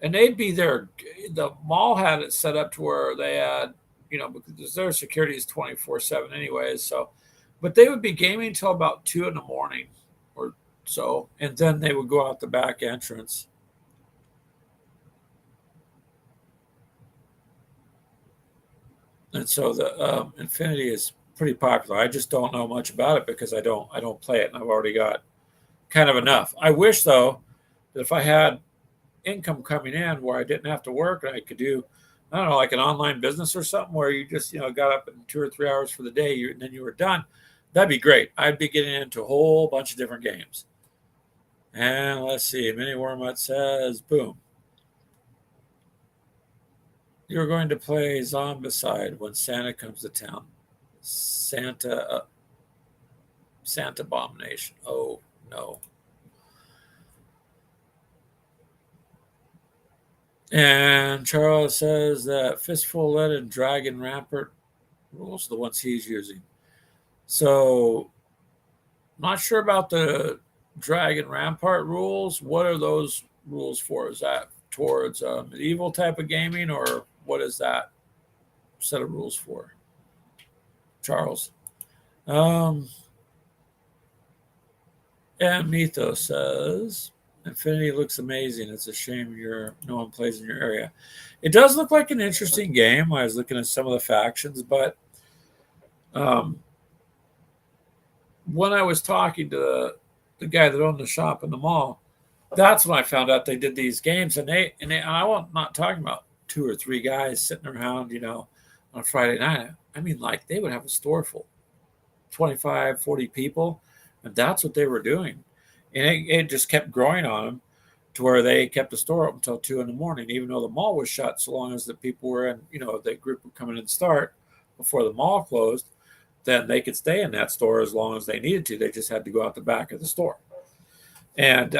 and they'd be there. The mall had it set up to where they had, because their security is 24/7 anyways. So, but they would be gaming till about 2 in the morning or so, and then they would go out the back entrance. And so the Infinity is pretty popular. I just don't know much about it because I don't play it, and I've already got kind of enough. I wish though that if I had income coming in where I didn't have to work and I could do, I don't know, like an online business or something where you just, got up in 2 or 3 hours for the day and then you were done. That'd be great. I'd be getting into a whole bunch of different games. And let's see, Mini Wormut says, boom. You're going to play Zombicide when Santa comes to town. Santa Abomination. Oh, no. And Charles says that Fistful Lead and Dragon Rampart rules are the ones he's using. So, not sure about the Dragon Rampart rules. What are those rules for? Is that towards medieval type of gaming, or what is that set of rules for, Charles? Um, and Mythos says Infinity looks amazing. It's a shame no one plays in your area. It does look like an interesting game. I was looking at some of the factions, but um, when I was talking to the guy that owned the shop in the mall, that's when I found out they did these games, and I'm not talking about 2 or 3 guys sitting around, on a Friday night. I mean, like they would have a store full, 25, 40 people, and that's what they were doing, and it just kept growing on them to where they kept the store open until 2 in the morning, even though the mall was shut. So long as the people were in, the group would come in and start before the mall closed, then they could stay in that store as long as they needed to. They just had to go out the back of the store. And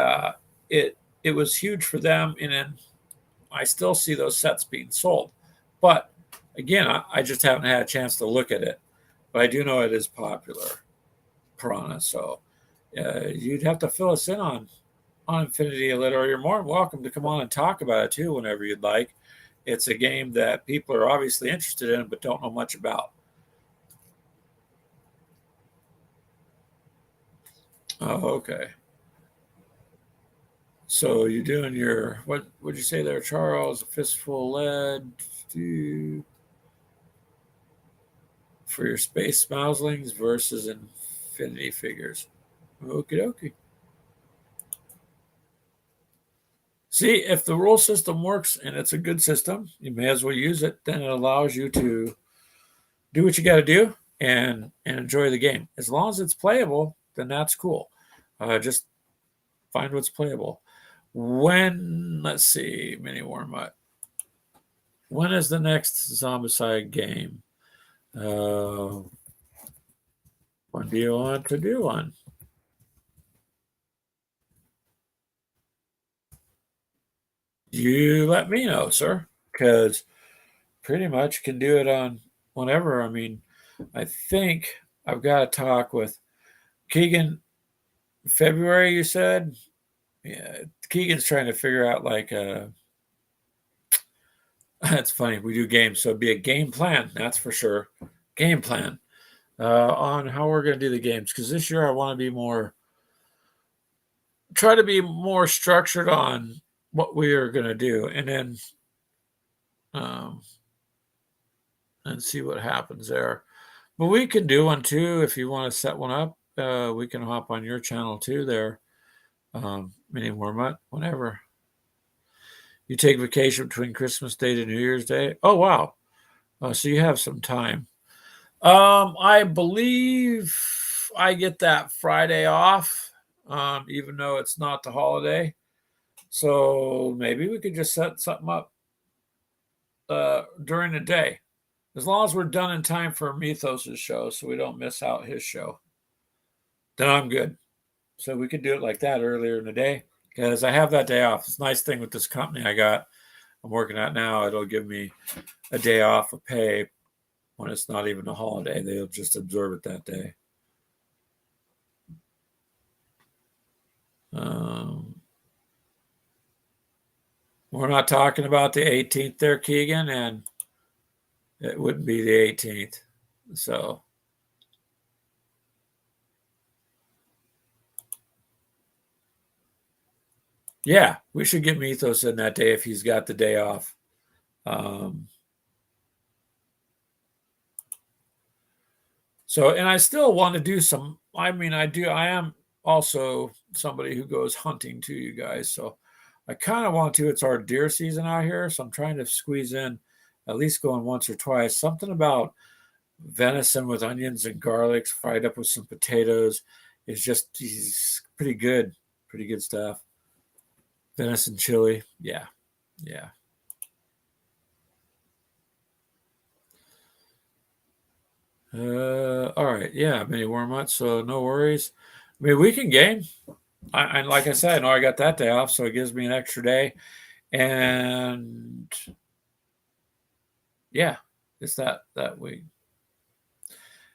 it was huge for them. And then I still see those sets being sold. But again, I just haven't had a chance to look at it. But I do know it is popular, Piranha. So you'd have to fill us in on Infinity a little. You're more than welcome to come on and talk about it too whenever you'd like. It's a game that people are obviously interested in but don't know much about. Oh, okay. So you're doing your what would you say there, Charles? A fistful lead for your space mouslings versus infinity figures. Okie dokie. See, if the rule system works and it's a good system, you may as well use it. Then it allows you to do what you got to do and enjoy the game. As long as it's playable, then that's cool. Just find what's playable. Let's see, Mini Warmut. When is the next Zombicide game? When do you want to do one? you let me know, sir, because pretty much can do it on whenever. I mean, I think I've got to talk with Keegan. February, you said? Yeah, Keegan's trying to figure out like that's funny. We do games, so it'd be a game plan, that's for sure. Game plan on how we're going to do the games because this year I want to be more, try to be more structured on what we are going to do, and then um, and see what happens there. But we can do one too if you want to set one up. We can hop on your channel too there, Mini Wormut, whenever. You take vacation between Christmas Day to New Year's Day. Oh wow! So you have some time. I believe I get that Friday off, even though it's not the holiday. So maybe we could just set something up during the day, as long as we're done in time for Mythos' show, so we don't miss out his show. Then I'm good. So we could do it like that earlier in the day because I have that day off. It's a nice thing with this company I'm working at now. It'll give me a day off of pay when it's not even a holiday. They'll just observe it that day. We're not talking about the 18th there, Keegan, and it wouldn't be the 18th. So yeah, we should get Mythos in that day if he's got the day off. So, and I still want to do some, I mean, I am also somebody who goes hunting too, you guys. So I kind of want to, it's our deer season out here. So I'm trying to squeeze in at least going once or twice, something about venison with onions and garlic fried up with some potatoes is just, he's pretty good stuff. Venison chili. Yeah. Yeah. All right. Yeah, mini Wormut. So no worries. I mean, we can game. And like I said, I know I got that day off, so it gives me an extra day. And yeah, it's that week.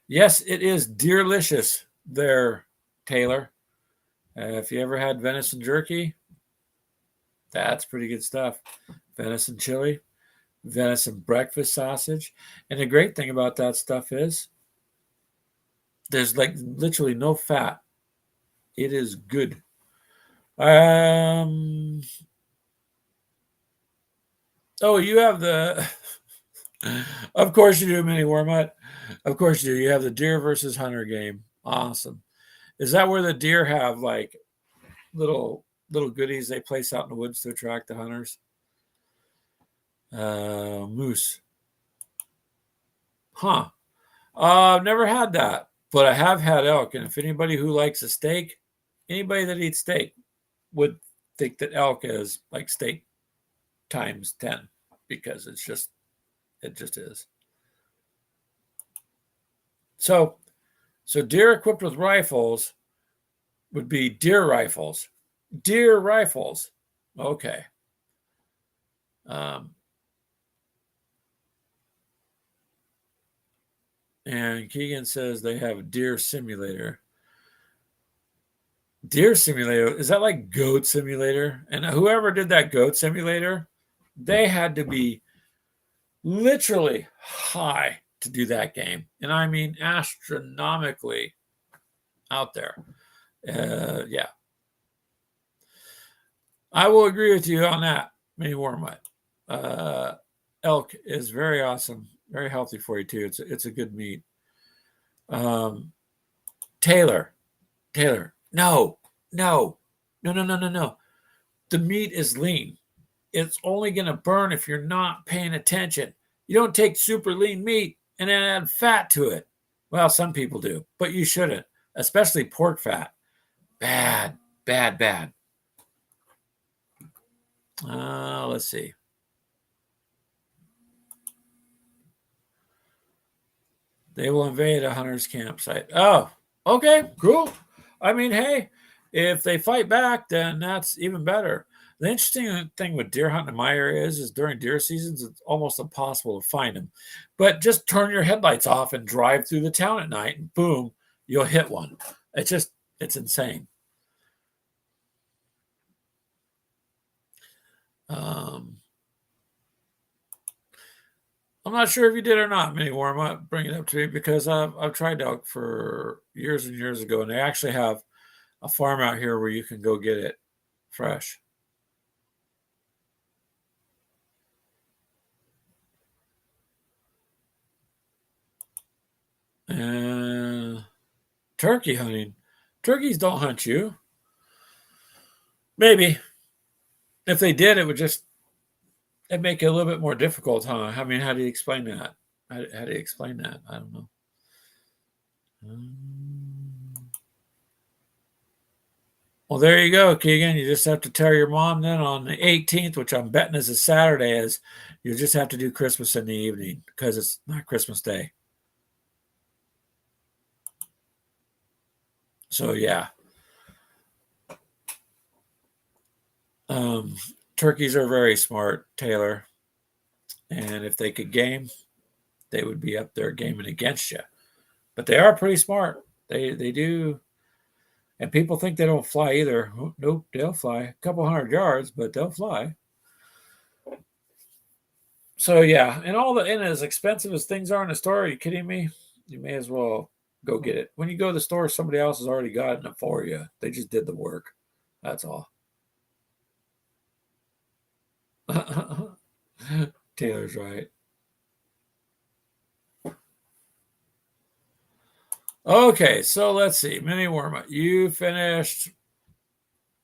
Yes, it is delicious there, Taylor. If you ever had venison jerky, that's pretty good stuff. Venison chili, venison breakfast sausage. And the great thing about that stuff is there's like literally no fat. It is good. Oh, you have the of course you do, Mini Wormut. Of course you do. You have the deer versus hunter game. Awesome. Is that where the deer have like little goodies they place out in the woods to attract the hunters? Moose. Huh. I've never had that, but I have had elk. And if anybody who likes a steak, anybody that eats steak would think that elk is like steak times 10 because it just is. So deer equipped with rifles would be deer rifles. Deer rifles. Okay. And Keegan says they have a deer simulator. Deer simulator, is that like goat simulator? And whoever did that goat simulator, they had to be literally high to do that game. And I mean astronomically out there. Yeah. I will agree with you on that, Mini Wormut. Elk is very awesome, very healthy for you too. It's a good meat. Taylor, no. The meat is lean. It's only going to burn if you're not paying attention. You don't take super lean meat and then add fat to it. Well, some people do, but you shouldn't, especially pork fat. Bad. Let's see. They will invade a hunter's campsite. Oh, okay, cool. I mean, hey, if they fight back, then that's even better. The interesting thing with deer hunting in my area is during deer seasons, it's almost impossible to find them. But just turn your headlights off and drive through the town at night, and boom, you'll hit one. It's insane. Um, I'm not sure if you did or not, Mini Warm Up. Bring it up to me because I've tried elk for years and years ago, and they actually have a farm out here where you can go get it fresh. And turkey hunting. Turkeys don't hunt you. Maybe. If they did, it'd make it a little bit more difficult, huh? I mean, how do you explain that? How do you explain that? I don't know. Well, there you go, Keegan. You just have to tell your mom then on the 18th, which I'm betting is a Saturday, is you just have to do Christmas in the evening because it's not Christmas Day. So yeah. Turkeys are very smart, Taylor. And if they could game, they would be up there gaming against you. But they are pretty smart. They do. And people think they don't fly either. Nope, they'll fly a couple 100 yards, but they'll fly. So yeah, and as expensive as things are in the store, are you kidding me? You may as well go get it. When you go to the store, somebody else has already gotten it for you. They just did the work. That's all. Taylor's right. Okay, so let's see. Mini warm-up. You finished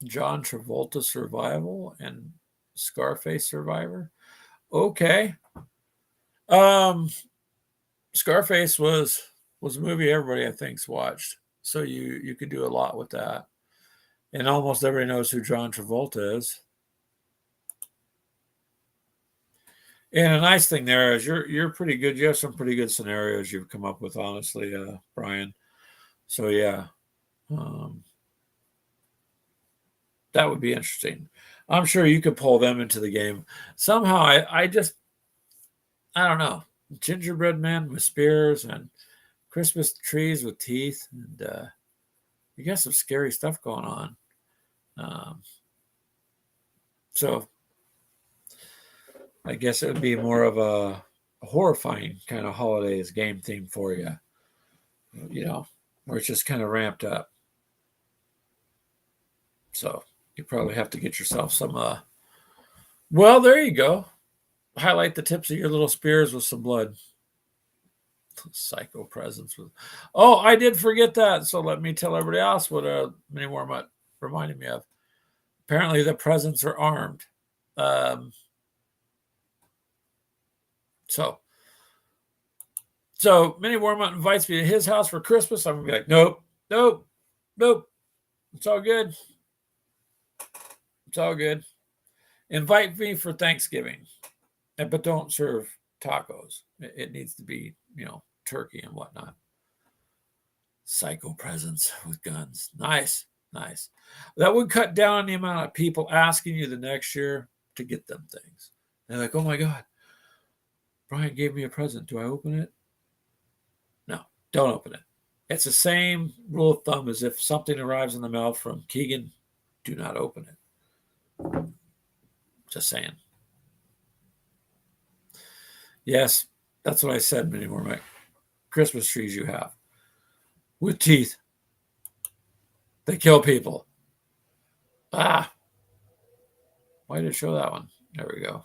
John Travolta Survival and Scarface Survivor. Okay. Um, Scarface was a movie everybody I think's watched. So you could do a lot with that. And almost everybody knows who John Travolta is. And a nice thing there is you're pretty good. You have some pretty good scenarios you've come up with, honestly, Brian. So yeah, um, that would be interesting. I'm sure you could pull them into the game somehow. I don't know, gingerbread man with spears and Christmas trees with teeth, and you got some scary stuff going on. Um, so I guess it would be more of a horrifying kind of holidays game theme for you, where it's just kind of ramped up. So you probably have to get yourself some. Well, there you go. Highlight the tips of your little spears with some blood. Psycho presence with. Oh, I did forget that. So let me tell everybody else what Mini Warm-Up reminded me of. Apparently, the presents are armed. Um, so Mini Warm-Up invites me to his house for Christmas. I'm gonna be like, nope, nope, nope. It's all good. It's all good. Invite me for Thanksgiving, but don't serve tacos. It needs to be, turkey and whatnot. Psycho presence with guns. Nice, nice. That would cut down on the amount of people asking you the next year to get them things. They're like, oh my God, Brian gave me a present. Do I open it? No, don't open it. It's the same rule of thumb as if something arrives in the mail from Keegan, do not open it. Just saying. Yes, that's what I said many more my Christmas trees you have with teeth. They kill people. Ah, why did it show that one? There we go.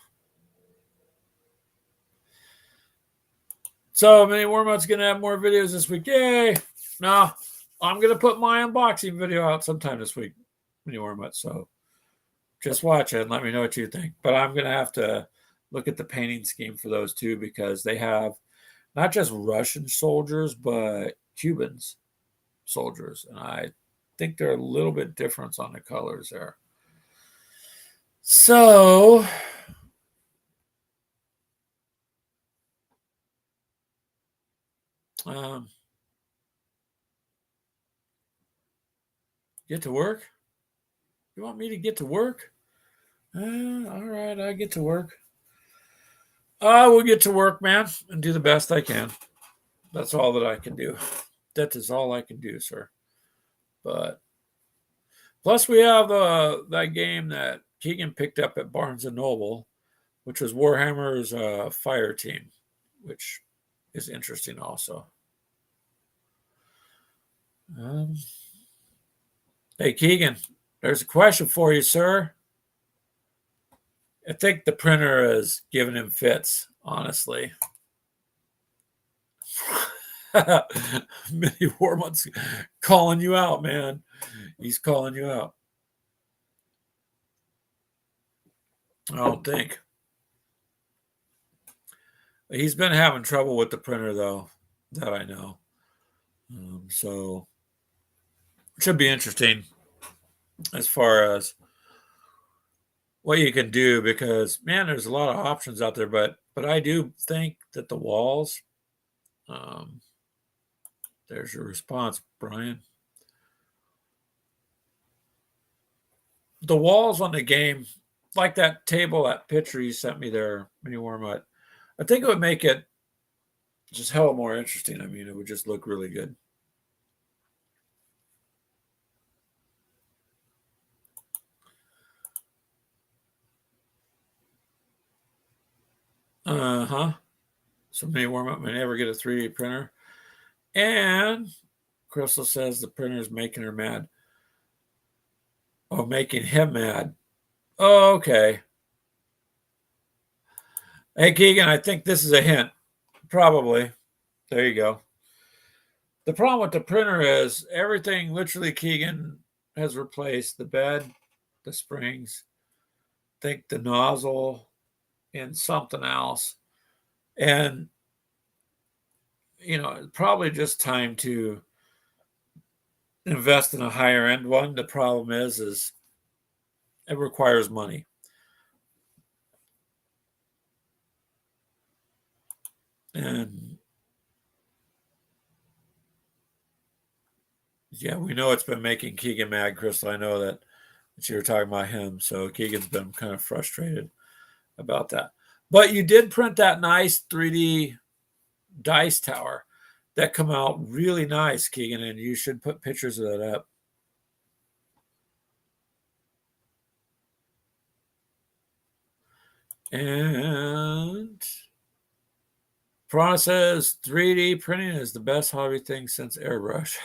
So Mini Warm-Up's going to have more videos this week. Yay! No, I'm going to put my unboxing video out sometime this week. Mini Warm-Up. So just watch it and let me know what you think. But I'm going to have to look at the painting scheme for those too, because they have not just Russian soldiers, but Cubans soldiers. And I think they're a little bit different on the colors there. So get to work? You want me to get to work? All right, I get to work. I will get to work, man, and do the best I can. That's all that I can do. That is all I can do, sir. But plus, we have that game that Keegan picked up at Barnes and Noble, which was Warhammer's Fire Team, which is interesting also. Um, hey, Keegan, there's a question for you, sir. I think the printer is giving him fits, honestly. Mini Warmont's calling you out, man. He's calling you out. I don't think. He's been having trouble with the printer, though, that I know. So it should be interesting as far as what you can do because, man, there's a lot of options out there. But I do think that the walls, um, there's your response, Brian. The walls on the game, like that table, that picture you sent me there, Mini Warmut, I think it would make it just hell more interesting. I mean, it would just look really good. Uh-huh. So Mini Warmut may never get a 3D printer. And Crystal says the printer is making her mad. Oh, making him mad. Oh, okay. Hey, Keegan, I think this is a hint. Probably. There you go. The problem with the printer is everything, literally, Keegan has replaced the bed, the springs, I think the nozzle, and something else. And, probably just time to invest in a higher end one. The problem is it requires money. And yeah, we know it's been making Keegan mad, Crystal. I know that you were talking about him. So Keegan's been kind of frustrated about that. But you did print that nice 3D dice tower that come out really nice, Keegan, and you should put pictures of that up. And Piranha says 3D printing is the best hobby thing since airbrush.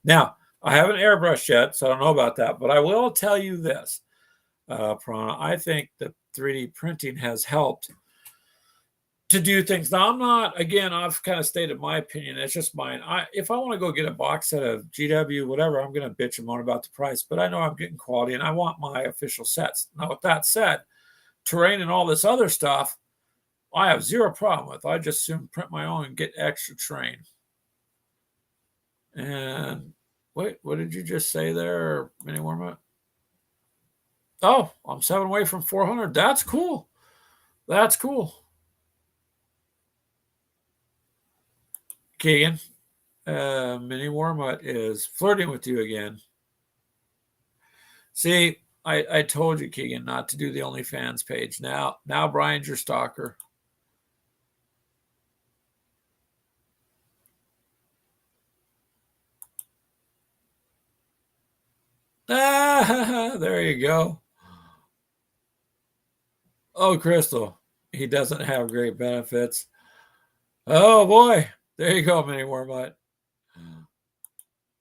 Now, I haven't airbrushed yet, so I don't know about that, but I will tell you this, Piranha. I think that 3D printing has helped to do things. Now, I'm not, again, I've kind of stated my opinion. It's just mine. If I want to go get a box set of GW, whatever, I'm going to bitch and moan about the price, but I know I'm getting quality and I want my official sets. Now, with that said, terrain and all this other stuff, I have zero problem with. I just soon print my own and get extra terrain. And wait, what did you just say there, Mini Warm-Up? Oh, I'm 7 away from 400. That's cool. That's cool. Keegan, Mini Warmut is flirting with you again. See, I told you, Keegan, not to do the OnlyFans page. Now Brian's your stalker. Ah, there you go. Oh, Crystal, he doesn't have great benefits. Oh boy, there you go, Mini Warmut.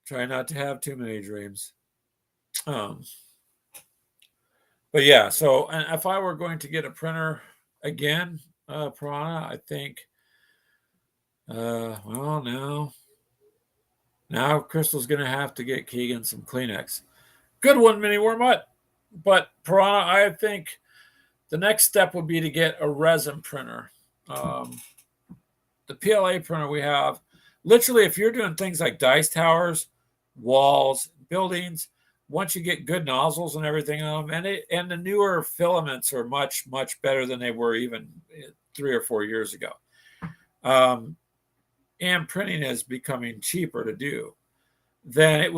Try not to have too many dreams. But yeah, so and if I were going to get a printer again, Piranha, I think, well, now Crystal's going to have to get Keegan some Kleenex. Good one, Mini Wormut. But Piranha, I think the next step would be to get a resin printer. The PLA printer we have, literally, if you're doing things like dice towers, walls, buildings, once you get good nozzles and everything on them, and the newer filaments are much, much better than they were even 3 or 4 years ago. And printing is becoming cheaper to do, then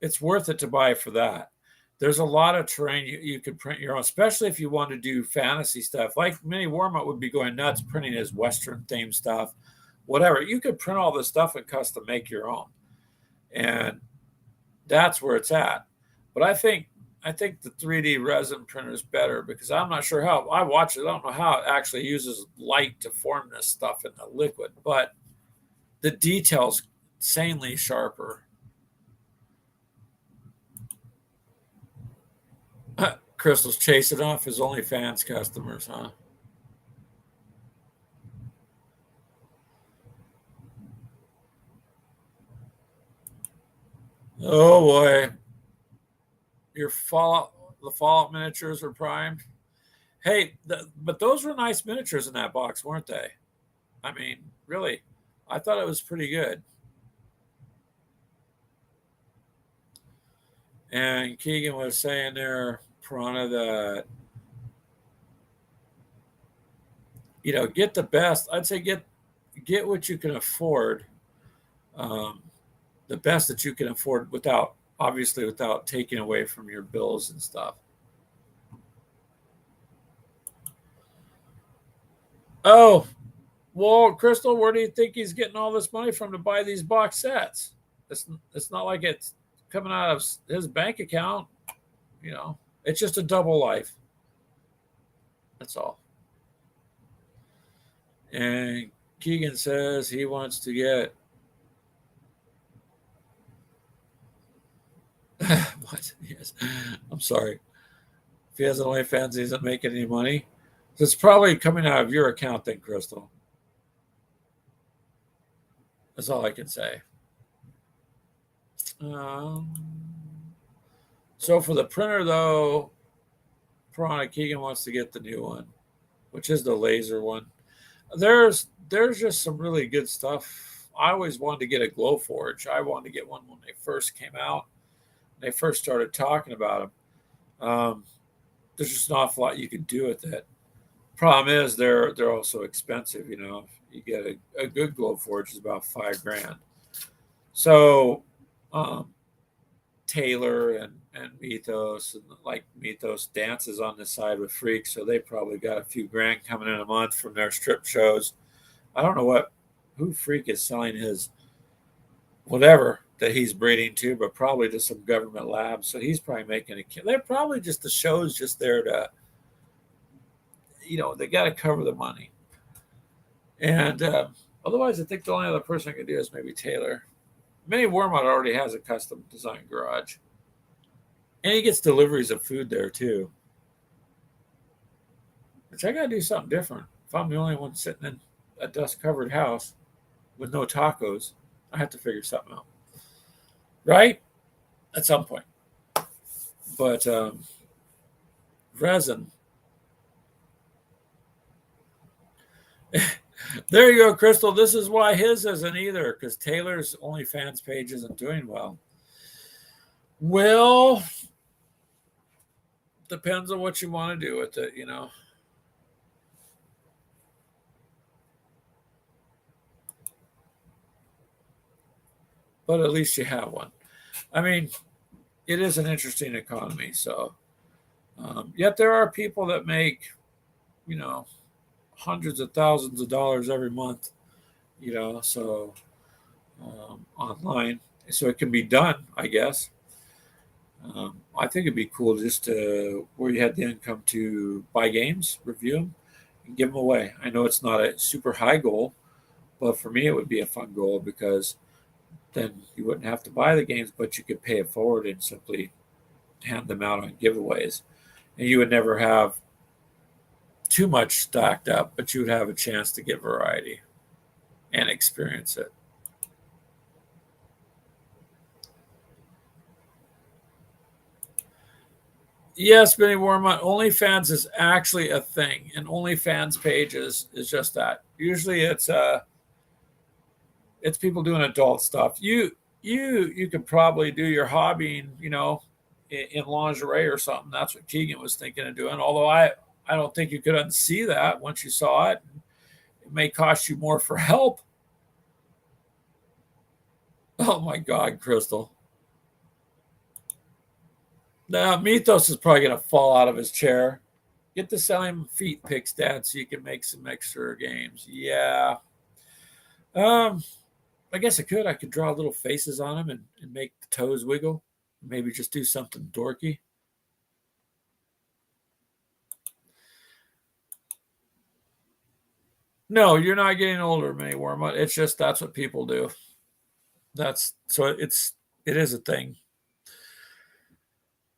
it's worth it to buy for that. There's a lot of terrain you could print your own, especially if you want to do fantasy stuff. Like Mini Warmut would be going nuts printing his Western themed stuff, whatever. You could print all this stuff and custom make your own, and that's where it's at. But I think the 3D resin printer is better because I'm not sure how I watch it. I don't know how it actually uses light to form this stuff in the liquid, but the details insanely sharper. Crystal's chasing off his OnlyFans customers, huh? Oh boy, the Fallout miniatures are primed. Hey, but those were nice miniatures in that box, weren't they? I mean, really, I thought it was pretty good. And Keegan was saying there, Piranha, that get the best. I'd say get what you can afford, um, the best that you can afford without obviously without taking away from your bills and stuff. Oh, well, Crystal, where do you think he's getting all this money from to buy these box sets? It's not like it's coming out of his bank account. It's just a double life. That's all. And Keegan says he wants to get what? Yes, I'm sorry. If he has an OnlyFans, he isn't making any money. So it's probably coming out of your account, then, Crystal. That's all I can say. Um, so for the printer, though, Piranha Keegan wants to get the new one, which is the laser one. There's just some really good stuff. I always wanted to get a Glowforge. I wanted to get one when they first came out. They first started talking about them. There's just an awful lot you can do with it. Problem is they're also expensive. You get a good Glowforge is about $5,000. So um, Taylor and Mythos, and like Mythos dances on the side with Freak, so they probably got a few grand coming in a month from their strip shows. I don't know who Freak is selling his whatever that he's breeding to, but probably to some government labs. So he's probably making they're probably just the show's just there to, they got to cover the money. And otherwise, I think the only other person I can do is maybe Taylor. Mini Warmont already has a custom design garage. And he gets deliveries of food there too. Which I got to do something different. If I'm the only one sitting in a dust covered house with no tacos, I have to figure something out. Right? At some point. But resin. There you go, Crystal. This is why his isn't either, because Taylor's OnlyFans page isn't doing well. Well, depends on what you want to do with it, But at least you have one. I mean, it is an interesting economy. So, yet there are people that make, hundreds of thousands of dollars every month, so online. So it can be done, I guess. I think it'd be cool just to where you had the income to buy games, review them, and give them away. I know it's not a super high goal, but for me, it would be a fun goal because then you wouldn't have to buy the games, but you could pay it forward and simply hand them out on giveaways. And you would never have too much stocked up, but you would have a chance to get variety and experience it. Yes, Benny Warmont, OnlyFans is actually a thing, and OnlyFans pages is just that. Usually, it's people doing adult stuff. You could probably do your hobbying, in lingerie or something. That's what Keegan was thinking of doing. Although I don't think you could unsee that once you saw it. It may cost you more for help. Oh my God, Crystal. Now, Mythos is probably going to fall out of his chair. Get the selling feet picks, Dad, so you can make some extra games. Yeah. Um, I guess I could. I could draw little faces on him and make the toes wiggle. Maybe just do something dorky. No, you're not getting older, Mini Wormut. It's just that's what people do. That's so it is a thing.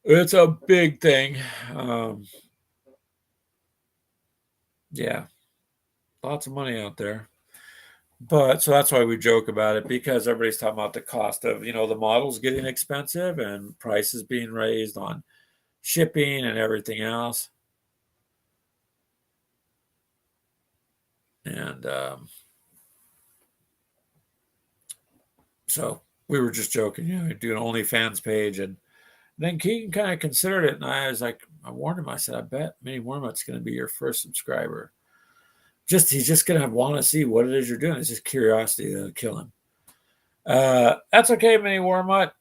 It's a big thing. Um, yeah, lots of money out there. But so that's why we joke about it because everybody's talking about the cost of, the models getting expensive and prices being raised on shipping and everything else. And so we were just joking, do an OnlyFans page. And then Keegan kind of considered it. And I was like, I warned him, I said, I bet Mini Wormut's going to be your first subscriber. He's just going to want to see what it is you're doing. It's just curiosity that'll kill him. That's okay, Mini Wormut.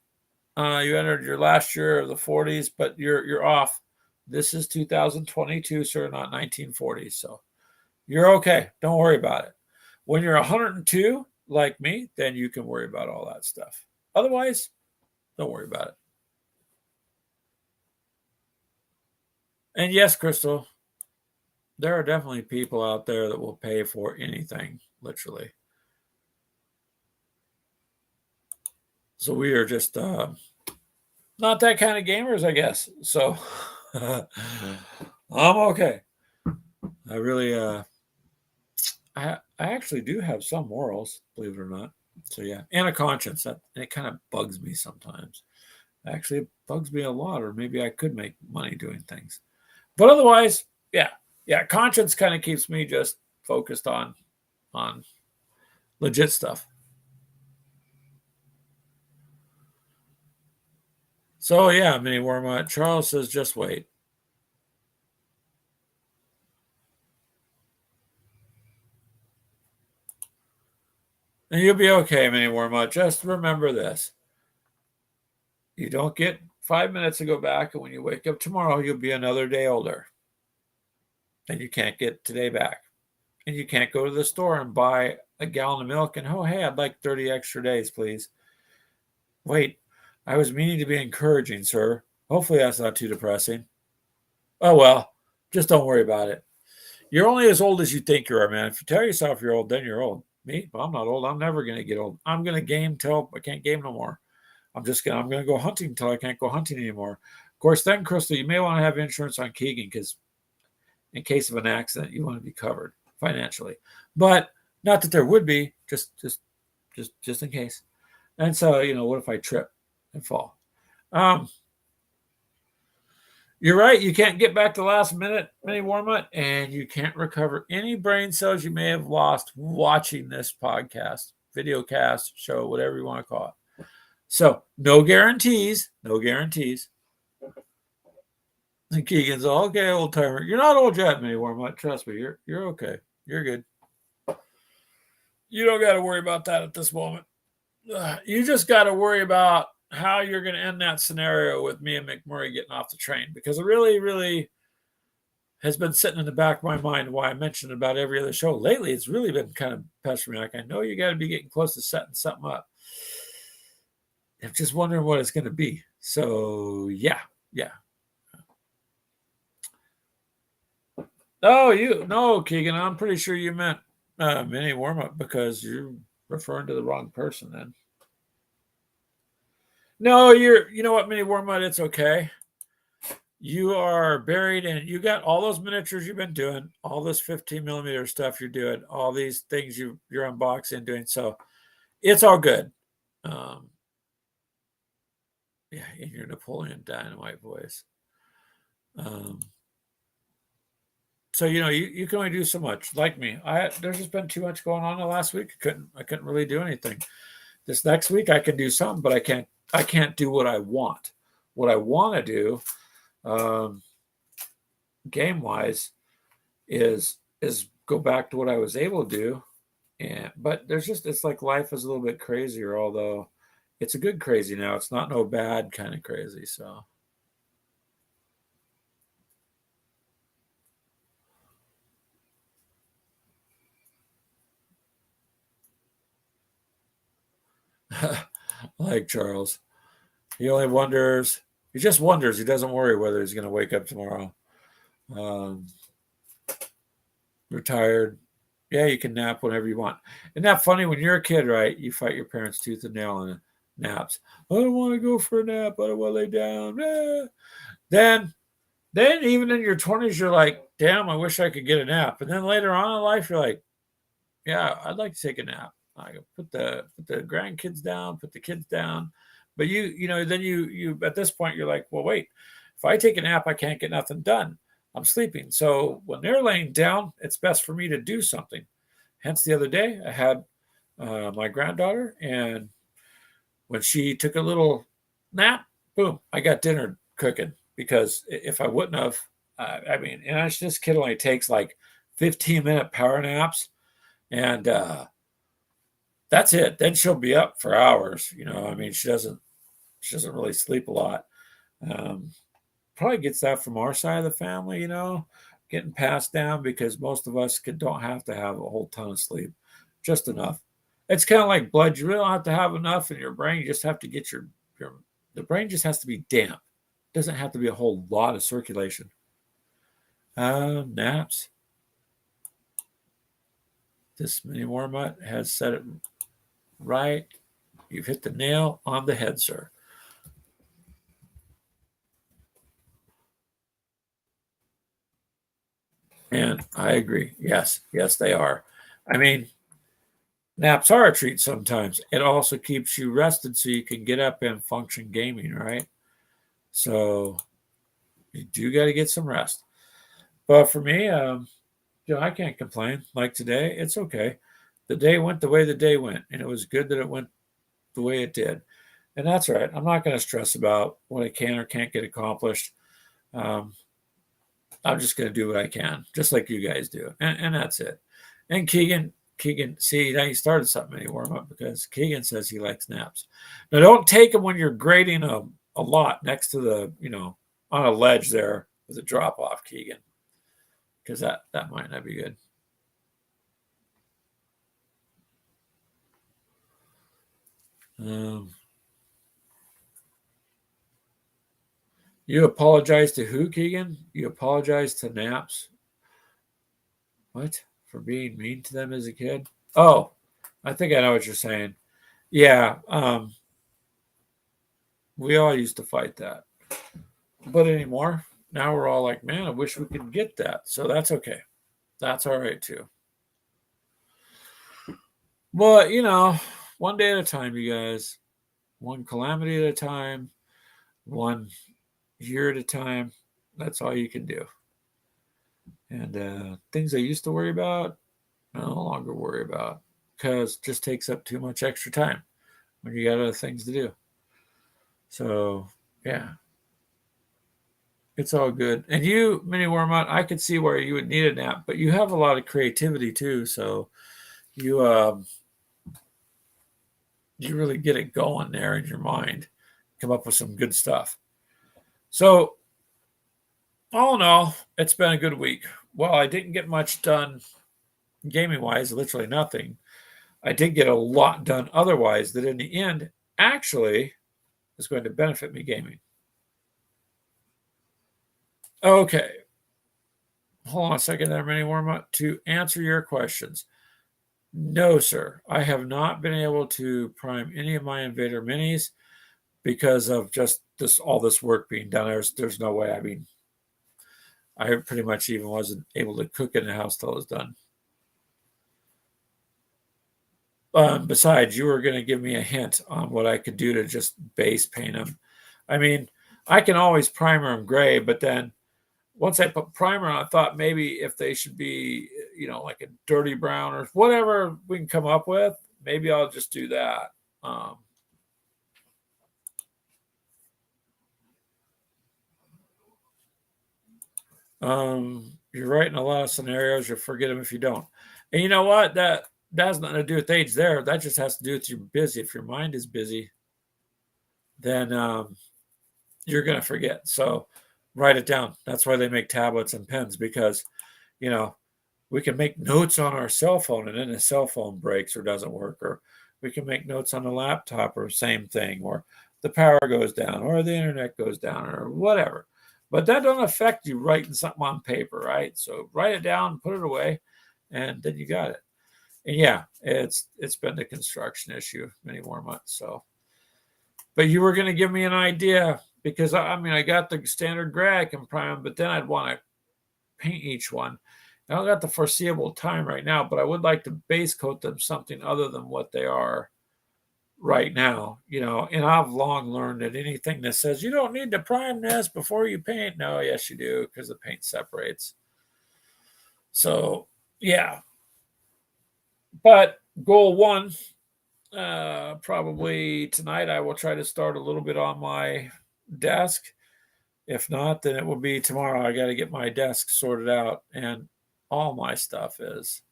You entered your last year of the 40s, but you're off. This is 2022, sir, not 1940s. So you're okay. Don't worry about it. When you're 102, like me, then you can worry about all that stuff. Otherwise, don't worry about it. And yes, Crystal, there are definitely people out there that will pay for anything, literally. So we are just not that kind of gamers, I guess. So I'm okay. I really, I actually do have some morals, believe it or not. So yeah, and a conscience. It kind of bugs me sometimes. Actually, it bugs me a lot, or maybe I could make money doing things. But otherwise, yeah, conscience kind of keeps me just focused on legit stuff. So yeah, Mini Wormut. Charles says, just wait. And you'll be okay, Mini Wormut. Just remember this. You don't get 5 minutes to go back, and when you wake up tomorrow, you'll be another day older. And you can't get today back. And you can't go to the store and buy a gallon of milk and, oh, hey, I'd like 30 extra days, please. Wait, I was meaning to be encouraging, sir. Hopefully that's not too depressing. Oh, well, just don't worry about it. You're only as old as you think you are, man. If you tell yourself you're old, then you're old. Me? Well, I'm not old. I'm never going to get old. I'm going to game till I can't game no more. I'm going to go hunting until I can't go hunting anymore. Of course, then, Crystal, you may want to have insurance on Keegan because in case of an accident, you want to be covered financially. But not that there would be, just in case. And so, what if I trip and fall? You're right. You can't get back to last minute, Mini Wormut, and you can't recover any brain cells you may have lost watching this podcast, video cast, show, whatever you want to call it. So no guarantees. No guarantees. And Keegan's all okay, old timer. You're not old yet, Mini Wormut. Trust me, you're okay. You're good. You don't got to worry about that at this moment. You just got to worry about how you're going to end that scenario with me and McMurray getting off the train, because it really, really has been sitting in the back of my mind why I mentioned about every other show. Lately, it's really been kind of pestering me. Like, I know you got to be getting close to setting something up. I'm just wondering what it's going to be. So, yeah. Oh, no, Keegan, I'm pretty sure you meant Mini Wormut because you're referring to the wrong person then. No, you know what, Mini Wormut, it's okay. You are buried in, you got all those miniatures you've been doing, all this 15 millimeter stuff you're doing, all these things you're unboxing doing. So it's all good. Yeah, in your Napoleon Dynamite voice. So you can only do so much. Like me, there's just been too much going on the last week. I couldn't really do anything. This next week I can do something, but I can't do what I want. What I want to do, game wise, is go back to what I was able to do. But it's like life is a little bit crazier, although it's a good crazy now. It's not no bad kind of crazy. So like Charles. He only wonders. He just wonders. He doesn't worry whether he's going to wake up tomorrow. Um, Retired. Yeah, you can nap whenever you want. Isn't that funny? When you're a kid, right? You fight your parents tooth and nail on naps. I don't want to go for a nap. I don't want to lay down. Then, then even in your 20s, you're like, damn, I wish I could get a nap. And then later on in life, you're like, yeah, I'd like to take a nap. I put the grandkids down, put the kids down. But then you at this point you're like, well, wait, if I take a nap, I can't get nothing done. I'm sleeping. So when they're laying down, it's best for me to do something. Hence, the other day I had my granddaughter, and when she took a little nap, boom, I got dinner cooking. Because if I wouldn't have, and this kid only takes like 15-minute power naps, and that's it. Then she'll be up for hours. She doesn't really sleep a lot. Um, Probably gets that from our side of the family, getting passed down, because most of us don't have to have a whole ton of sleep, just enough. It's kind of like blood. You really don't have to have enough in your brain. You just have to get the brain just has to be damp. It doesn't have to be a whole lot of circulation. Naps. This mini warm-up has said it right. You've hit the nail on the head, sir. And I agree. Yes, they are. I mean, naps are a treat sometimes. It also keeps you rested so you can get up and function gaming, right? So you do got to get some rest. But for me, I can't complain. Like today, it's okay. The day went the way the day went, and it was good that it went the way it did. And that's right. I'm not going to stress about what I can or can't get accomplished. Um, I'm just going to do what I can, just like you guys do. And that's it. And Keegan, see, now you started something in warm up, because Keegan says he likes naps. Now, don't take them when you're grading a lot next to on a ledge there with a drop off, Keegan, because that might not be good. You apologize to who, Keegan? You apologize to naps? What? For being mean to them as a kid? Oh, I think I know what you're saying. Yeah, we all used to fight that. But anymore, now we're all like, man, I wish we could get that. So that's okay. That's all right too. But, one day at a time, you guys. One calamity at a time, one year at a time. That's all you can do. And things I used to worry about, I no longer worry about, because it just takes up too much extra time when you got other things to do. So, yeah, it's all good. And you, Mini Wormont, I could see where you would need a nap, but you have a lot of creativity too. So you really get it going there in your mind, come up with some good stuff. So, all in all, it's been a good week. Well, I didn't get much done gaming wise, literally nothing. I did get a lot done otherwise that in the end actually is going to benefit me gaming. Okay. Hold on a second there, Mini Warm-Up. To answer your questions, no, sir. I have not been able to prime any of my Invader minis because of just all this work being done. There's no way. I mean, I pretty much even wasn't able to cook in the house till it was done. Besides, you were going to give me a hint on what I could do to just base paint them. I mean, I can always primer them gray, but then once I put primer on, I thought maybe if they should be, like a dirty brown or whatever we can come up with, maybe I'll just do that. You're right in a lot of scenarios. You'll forget them if you don't. And you know what? That has nothing to do with age there. That just has to do with you're busy. If your mind is busy, then you're going to forget. So write it down. That's why they make tablets and pens, because, we can make notes on our cell phone, and then the cell phone breaks or doesn't work, or We can make notes on the laptop or same thing, or the power goes down or the internet goes down or whatever. But that doesn't affect you writing something on paper, right? So write it down, put it away, and then you got it. And yeah, it's been the construction issue many more months. So, but you were going to give me an idea because I mean I got the standard gray I can prime, but then I'd want to paint each one. I don't got the foreseeable time right now, but I would like to base coat them something other than what they are right now, and I've long learned that anything that says you don't need to prime this before you paint, no, yes, you do, because the paint separates. So, yeah. But goal one, probably tonight, I will try to start a little bit on my desk. If not, then it will be tomorrow. I got to get my desk sorted out, and all my stuff is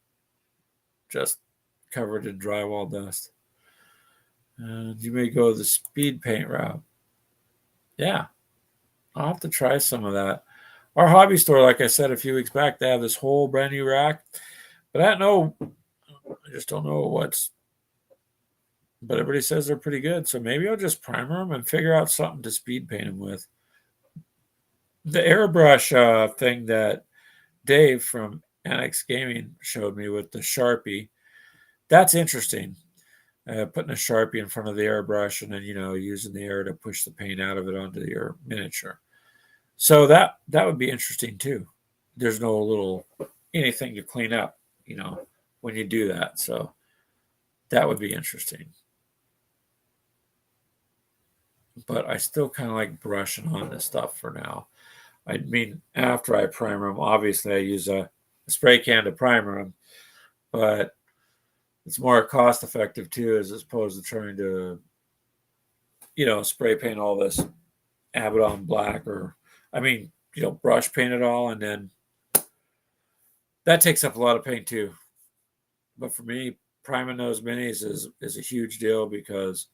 just covered in drywall dust. And you may go the speed paint route. Yeah, I'll have to try some of that. Our hobby store, like I said a few weeks back, they have this whole brand new rack. But I just don't know but everybody says they're pretty good. So maybe I'll just primer them and figure out something to speed paint them with. The airbrush thing that Dave from Annex Gaming showed me with the Sharpie, that's interesting. Putting a Sharpie in front of the airbrush and then, using the air to push the paint out of it onto your miniature. So that would be interesting too. There's no little anything to clean up, when you do that. So that would be interesting. But I still kind of like brushing on this stuff for now. I mean, after I primer them, obviously I use a spray can to primer them, but it's more cost effective too, as opposed to trying to, spray paint all this Abaddon black brush paint it all. And then that takes up a lot of paint too. But for me, priming those minis is a huge deal because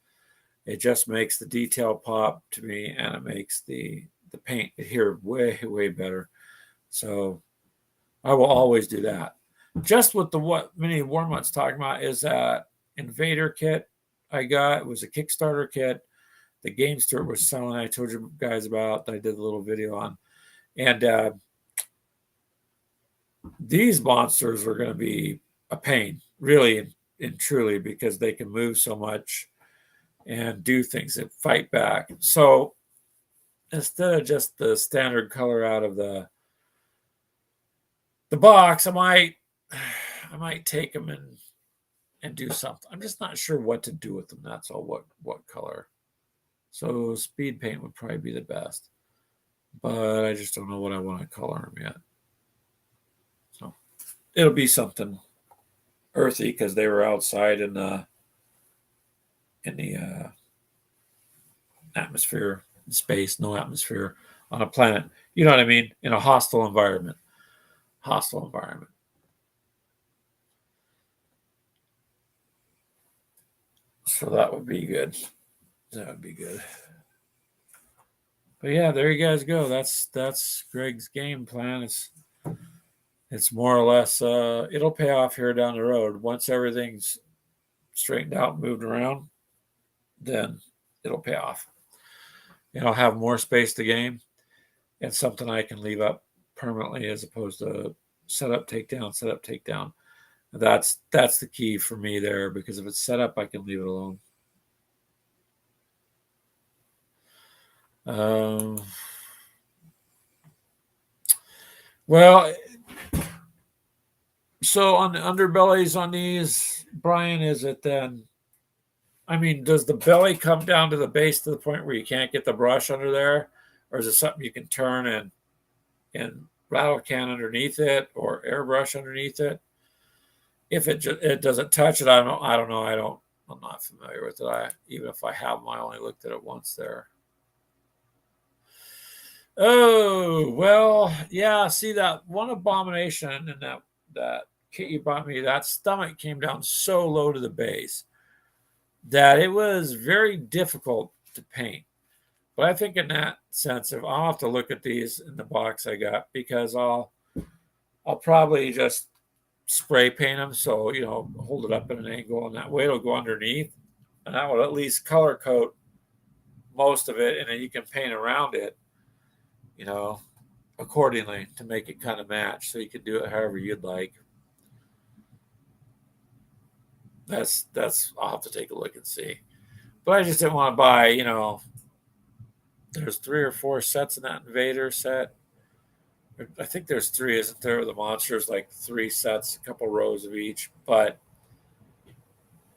it just makes the detail pop to me and it makes the paint adhere way, way better. So I will always do that. Just with what Mini Warmutt's talking about is that Invader kit I got. It was a Kickstarter kit. The Gamester was selling. I told you guys about. I did a little video on. And these monsters are going to be a pain, really and truly, because they can move so much and do things and fight back. So instead of just the standard color out of the box, I might take them and do something. I'm just not sure what to do with them. That's all. What color? So speed paint would probably be the best, but I just don't know what I want to color them yet. So it'll be something earthy because they were outside in the atmosphere, space, no atmosphere on a planet. You know what I mean? In a hostile environment. So that would be good. But yeah, there you guys go. That's Greg's game plan. It's more or less it'll pay off here down the road. Once everything's straightened out and moved around, then it'll pay off. And I'll have more space to game and something I can leave up permanently as opposed to set up, take down. That's the key for me there, because if it's set up, I can leave it alone. Well, so on the underbellies on these, Brian, is it then? I mean, does the belly come down to the base to the point where you can't get the brush under there, or is it something you can turn and rattle can underneath it or airbrush underneath it? If it doesn't touch it, I don't know. I'm not familiar with it. Even if I have them, I only looked at it once there. Oh, well, yeah. See, that one abomination and that kit you bought me, that stomach came down so low to the base that it was very difficult to paint. But I think in that sense, if I'll have to look at these in the box I got, because I'll probably just spray paint them. So, hold it up at an angle, and that way it'll go underneath. And that will at least color coat most of it. And then you can paint around it, you know, accordingly to make it kind of match. So you can do it however you'd like. I'll have to take a look and see. But I just didn't want to buy, there's 3 or 4 sets in that Invader set. I think there's 3, isn't there? The monsters, like 3 sets, a couple rows of each. But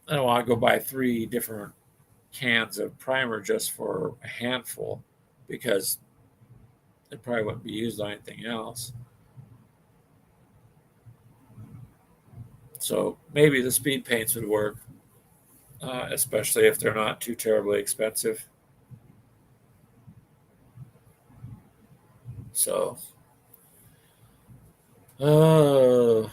I don't want to go buy 3 different cans of primer just for a handful because it probably wouldn't be used on anything else. So maybe the speed paints would work, especially if they're not too terribly expensive. So, oh,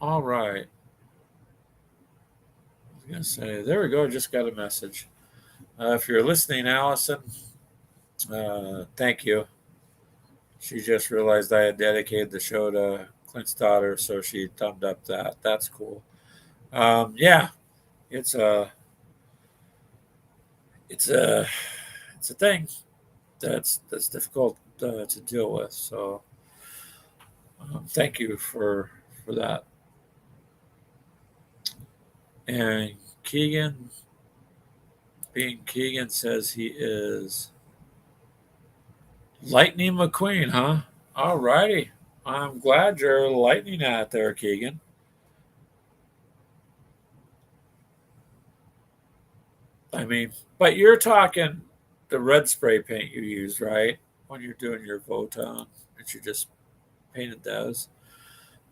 all right. I was gonna say, there we go. I just got a message. If you're listening, Allison, thank you. She just realized I had dedicated the show to Clint's daughter, so she thumbed up that. That's cool. Yeah, it's a it's a it's a thing that's difficult to deal with. So thank you for that. And Keegan, being Keegan, says he is Lightning McQueen, huh? All righty. I'm glad you're lightning at there, Keegan. I mean, but you're talking the red spray paint you use, right? When you're doing your Voton, that you just painted those.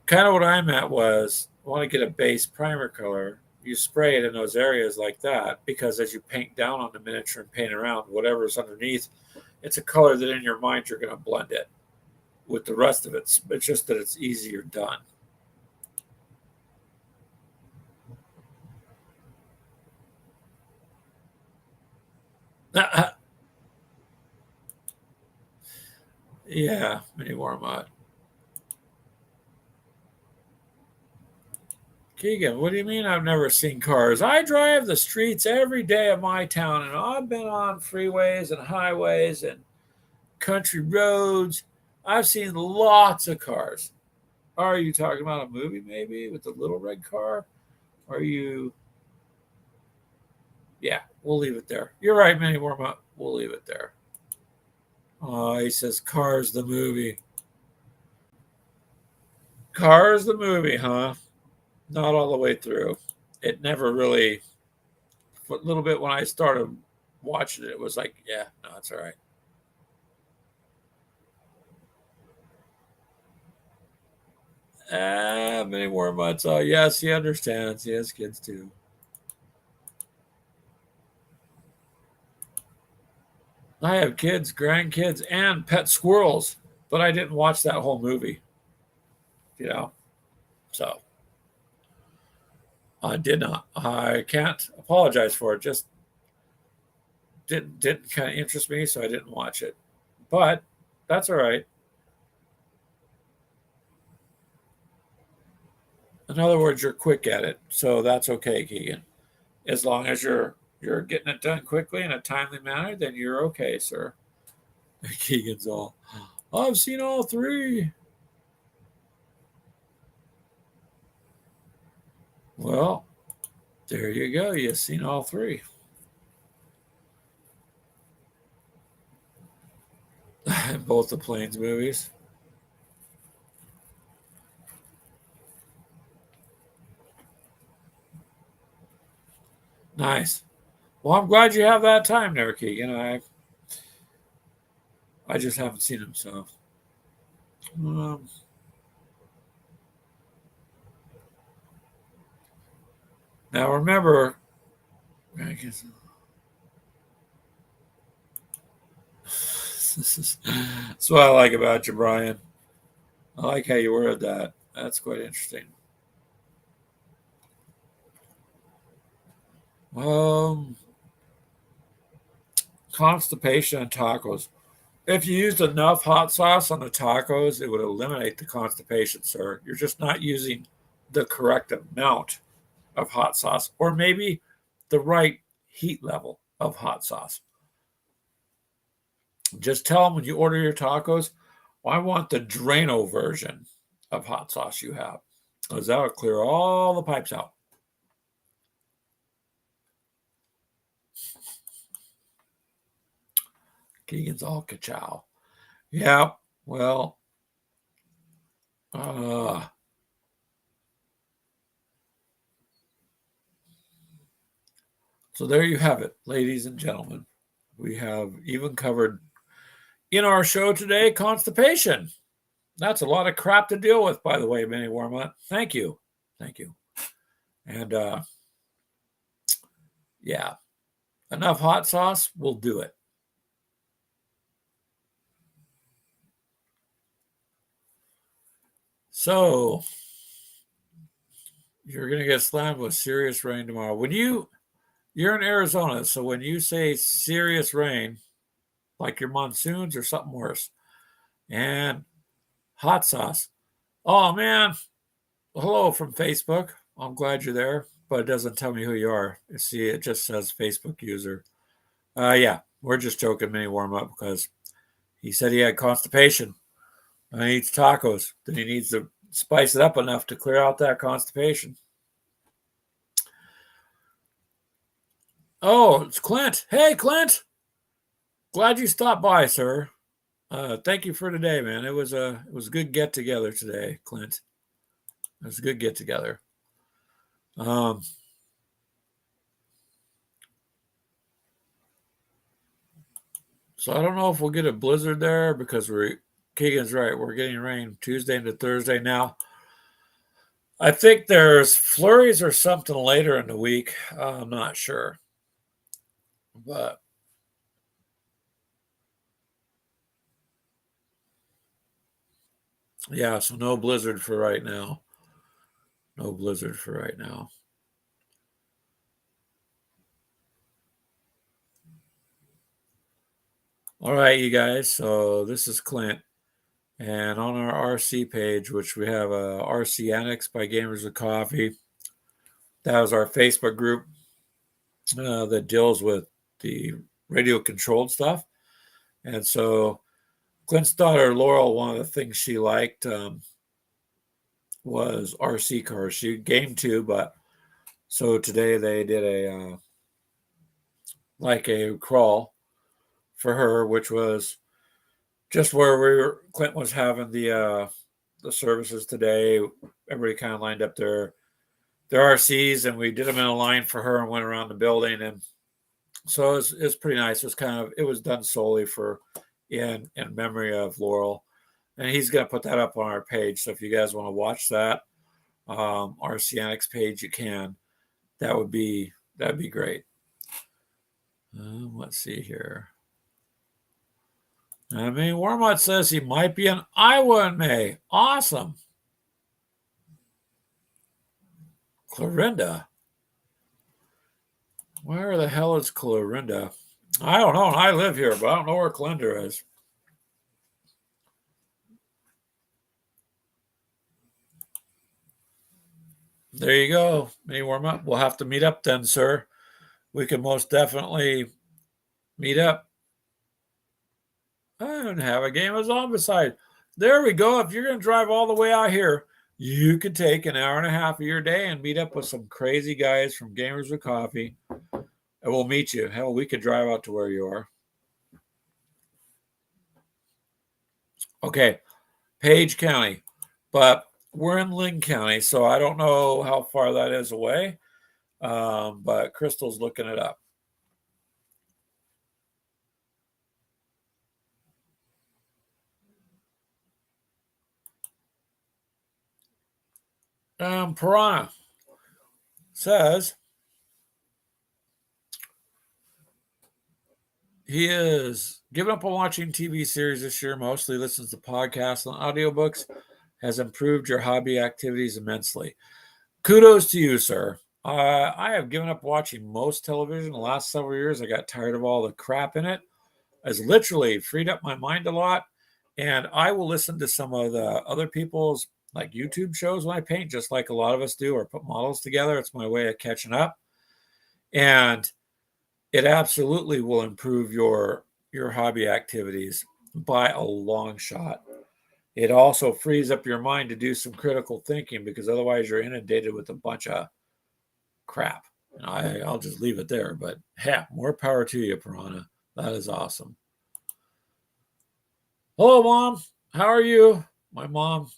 Kind of what I'm at was I want to get a base primer color. You spray it in those areas like that because as you paint down on the miniature and paint around whatever's underneath, it's a color that in your mind you're going to blend it with the rest of it. It's just that it's easier done. Yeah, mini Warmont. Keegan, what do you mean I've never seen cars? I drive the streets every day of my town, and I've been on freeways and highways and country roads. I've seen lots of cars. Are you talking about a movie maybe with the little red car? Are you? Yeah, we'll leave it there. You're right, Mini Warm-Up. We'll leave it there. Oh, he says Cars the movie. Cars the movie, huh? Not all the way through. It never really. A little bit when I started watching it, it was like, yeah, no, it's all right. Many more months. Oh, yes, he understands. He has kids too. I have kids, grandkids, and pet squirrels, but I didn't watch that whole movie, you know. So I did not. I can't apologize for it. Just didn't kind of interest me, so I didn't watch it. But that's all right. In other words, you're quick at it, so that's okay, Keegan. As long as you're getting it done quickly in a timely manner, then you're okay, sir. Keegan's all, I've seen all 3. Well, there you go. You've seen all 3. Both the Planes movies. Nice. Well, I'm glad you have that time there, Keegan. I just haven't seen him, so. Um, Now remember, I guess, that's what I like about you, Brian. I like how you worded that. That's quite interesting. Um, Constipation and tacos. If you used enough hot sauce on the tacos, it would eliminate the constipation, sir. You're just not using the correct amount of hot sauce, or maybe the right heat level of hot sauce. Just tell them when you order your tacos, well, I want the Drano version of hot sauce you have, because that'll clear all the pipes out. Keegan's all ka-chow. Yeah, well, so there you have it, ladies and gentlemen. We have even covered in our show today constipation. That's a lot of crap to deal with, by the way, Minnie Warmont. Thank you. Thank you. And yeah, enough hot sauce will do it. So you're going to get slammed with serious rain tomorrow. When you're in Arizona, so when you say serious rain, like your monsoons or something worse, and hot sauce. Oh man, hello from Facebook. I'm glad you're there, but it doesn't tell me who you are. You see, it just says Facebook user. Yeah, we're just joking, Mini warm up, because he said he had constipation and he eats tacos. Then he needs to spice it up enough to clear out that constipation. Oh, it's Clint. Hey, Clint. Glad you stopped by, sir. Thank you for today, man. It was a good get together today, Clint. It was a good get together. So I don't know if we'll get a blizzard there because Keegan's right. We're getting rain Tuesday into Thursday now. I think there's flurries or something later in the week. I'm not sure, but yeah. So no blizzard for right now. No blizzard for right now. All right, you guys. So this is Clint. And on our RC page, which we have RC Annex by Gamers with Coffee, that was our Facebook group that deals with the radio controlled stuff. And so Clint's daughter, Laurel, one of the things she liked was RC cars. She gamed too, but so today they did a crawl for her, which was just where Clint was having the services today. Everybody kind of lined up their RCs, and we did them in a line for her and went around the building. And so it was pretty nice. It was done solely in memory of Laurel, and he's going to put that up on our page. So if you guys want to watch that, our Cianix page, you can. That'd be great. Let's see here. I mean, Warmont says he might be in Iowa in May. Awesome. Clarinda. Where the hell is Clarinda? I don't know. I live here, but I don't know where Clarinda is. There you go. May warm up. We'll have to meet up then, sir. We can most definitely meet up and have a game of Zombicide. There we go. If you're going to drive all the way out here, you could take an hour and a half of your day and meet up with some crazy guys from Gamers with Coffee. And we'll meet you. Hell, we could drive out to where you are. Okay, Page County. But we're in Lynn County, so I don't know how far that is away. But Crystal's looking it up. Piranha says he is giving up on watching TV series this year, mostly listens to podcasts and audiobooks, has improved your hobby activities immensely. Kudos to you, sir. I have given up watching most television the last several years. I got tired of all the crap in it. has literally freed up my mind a lot. And I will listen to some of the other people's like YouTube shows when I paint, just like a lot of us do, or put models together. It's my way of catching up. And it absolutely will improve your hobby activities by a long shot. It also frees up your mind to do some critical thinking, because otherwise you're inundated with a bunch of crap. I'll just leave it there. But yeah, more power to you, Piranha. That is awesome. Hello, Mom. How are you? My mom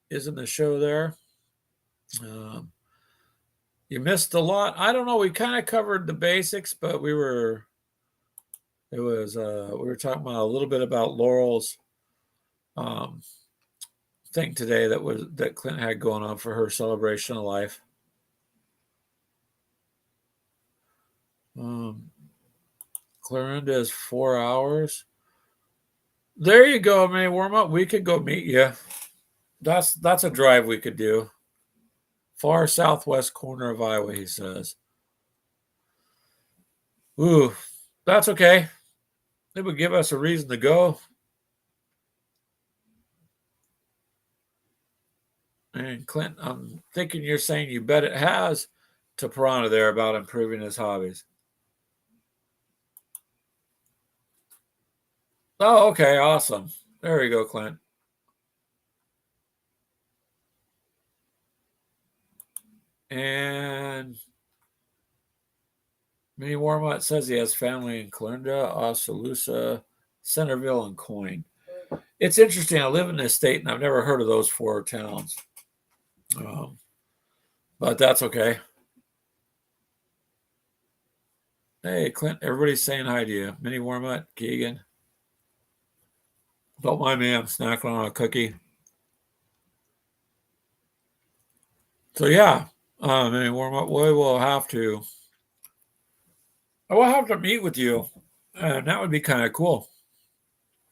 is in the show there. You missed a lot. I don't know. We kind of covered the basics, but we were talking about a little bit about Laurel's thing today that Clint had going on for her celebration of life. Clarinda is 4 hours. There you go, May warm up. We could go meet you. That's a drive we could do. Far southwest corner of Iowa, he says. Ooh, that's okay. It would give us a reason to go. And Clint, I'm thinking you're saying you bet it has to Piranha there about improving his hobbies. Oh, okay, awesome. There you go, Clint. And Mini Warmut says he has family in Clarinda, Oskaloosa, Centerville, and Coyne. It's interesting. I live in this state, and I've never heard of those 4 towns. But that's okay. Hey, Clint, everybody's saying hi to you. Mini Warmut, Keegan. Don't mind me, I'm snacking on a cookie. So yeah, Mini Warmut, we'll have to meet with you, and that would be kind of cool.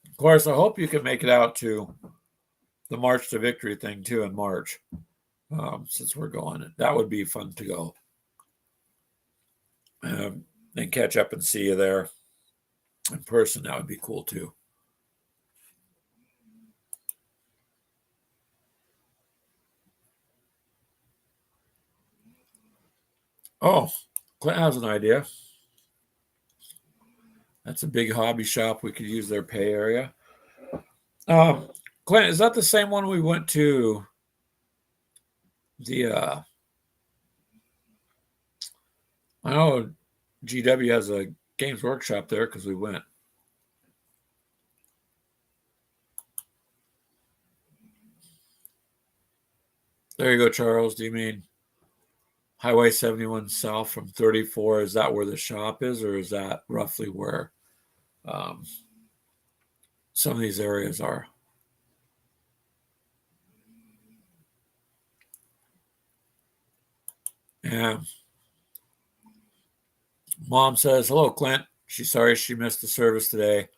Of course, I hope you can make it out to the March to Victory thing too in March, since we're going. That would be fun to go and catch up and see you there in person. That would be cool too. Oh, Clint has an idea. That's a big hobby shop. We could use their pay area. Clint, is that the same one we went to? I know GW has a Games Workshop there because we went. There you go, Charles. Do you mean Highway 71 south from 34? Is that where the shop is, or is that roughly where some of these areas are? Yeah. Mom says, hello, Clint. She's sorry she missed the service today.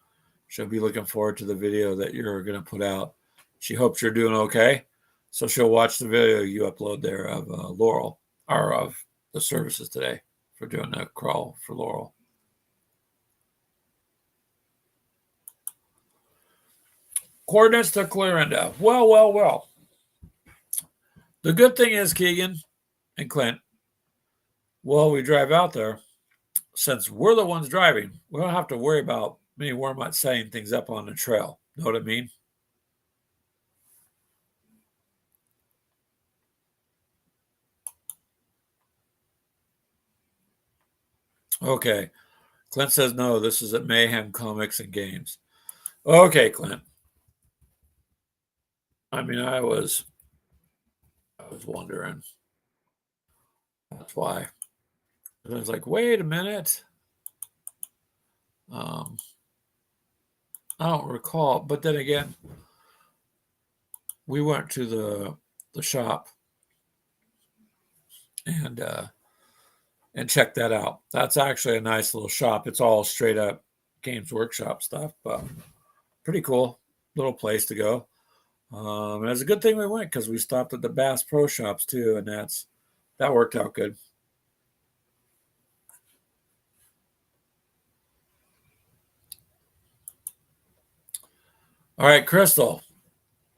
She'll be looking forward to the video that you're going to put out. She hopes you're doing okay. So she'll watch the video you upload there of Laurel, or of the services today for doing a crawl for Laurel. Coordinates to Clarinda. Well. The good thing is, Keegan and Clint, while we drive out there, since we're the ones driving, we don't have to worry about Mini Warmut setting things up on the trail. Know what I mean? Okay. Clint says, no, this is at Mayhem Comics and Games. Okay, Clint. I mean, I was wondering. That's why. I was like, wait a minute. I don't recall. But then again, we went to the shop and checked that out. That's actually a nice little shop. It's all straight up Games Workshop stuff, but pretty cool little place to go. And it's a good thing we went because we stopped at the Bass Pro Shops too, and that worked out good. All right, Crystal.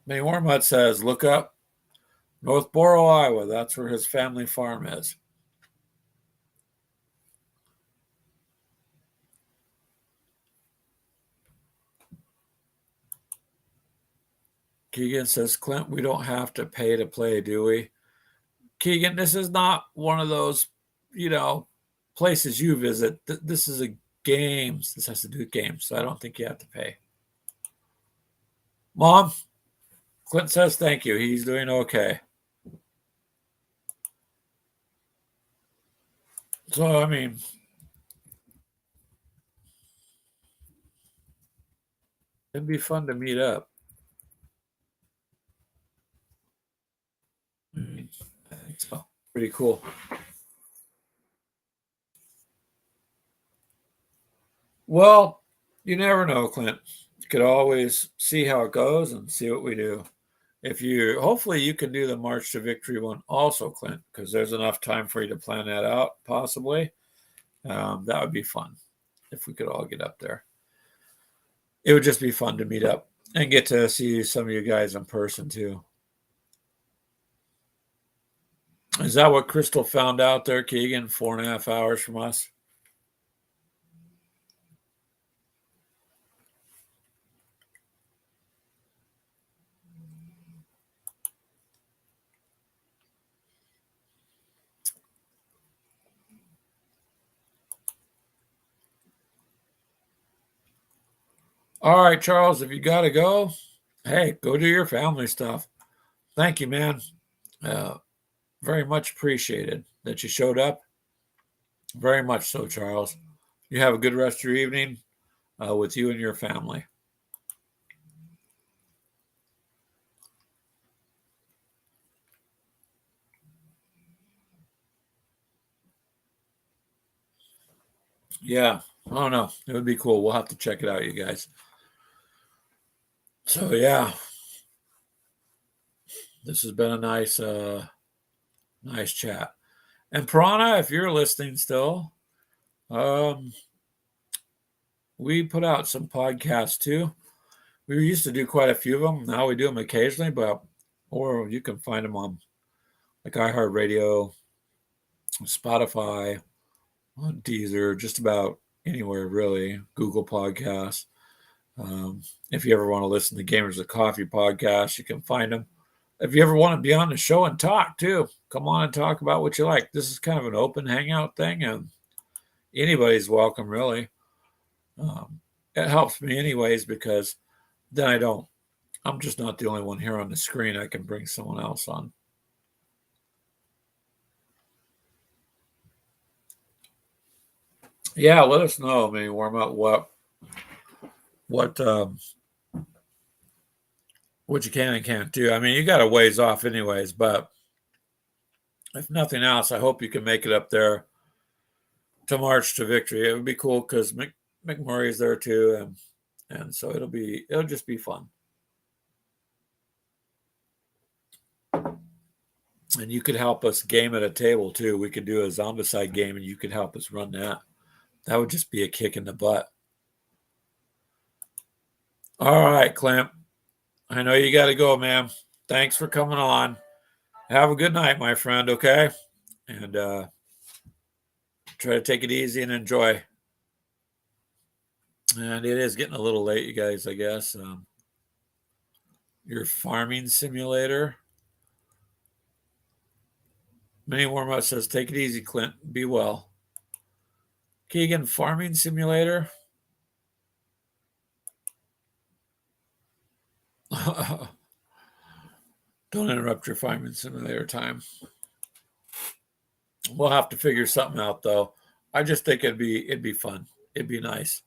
May Wormut says, look up Northborough, Iowa. That's where his family farm is. Keegan says, Clint, we don't have to pay to play, do we? Keegan, this is not one of those, places you visit. This is a games. This has to do with games, so I don't think you have to pay. Mom, Clint says thank you. He's doing okay. So, I mean, it'd be fun to meet up. I think so. Pretty cool. Well, you never know, Clint. You could always see how it goes and see what we do. Hopefully you can do the March to Victory one also, Clint, because there's enough time for you to plan that out, possibly. That would be fun if we could all get up there. It would just be fun to meet up and get to see some of you guys in person, too. Is that what Crystal found out there, Keegan? 4.5 hours from us? All right, Charles, if you got to go, hey, go do your family stuff. Thank you, man. Very much appreciated that you showed up. Very much so, Charles. You have a good rest of your evening with you and your family. Yeah, I don't know. It would be cool. We'll have to check it out, you guys. So, yeah, this has been a nice chat. And Piranha, if you're listening still, we put out some podcasts too. We used to do quite a few of them. Now we do them occasionally, or you can find them on like iHeartRadio, Spotify, on Deezer, just about anywhere really. Google Podcasts. If you ever want to listen to Gamers of Coffee podcast, you can find them. If you ever want to be on the show and talk too, come on and talk about what you like. This is kind of an open hangout thing, and anybody's welcome, really. It helps me anyways because then I'm just not the only one here on the screen. I can bring someone else on. Yeah, let us know. I mean, warm up what you can and can't do. I mean, you got a ways off anyways, but if nothing else, I hope you can make it up there to March to Victory. It would be cool because McMurray's there too, and so it'll just be fun. And you could help us game at a table too. We could do a Zombicide game, and you could help us run that. That would just be a kick in the butt. All right, Clamp. I know you got to go, man. Thanks for coming on. Have a good night, my friend, okay? And try to take it easy and enjoy. And it is getting a little late, you guys, I guess. Your farming simulator. Mini Warm-Up says, take it easy, Clint. Be well. Keegan, farming simulator. Don't interrupt your farming simulator time. We'll have to figure something out, though. I just think it'd be fun. It'd be nice.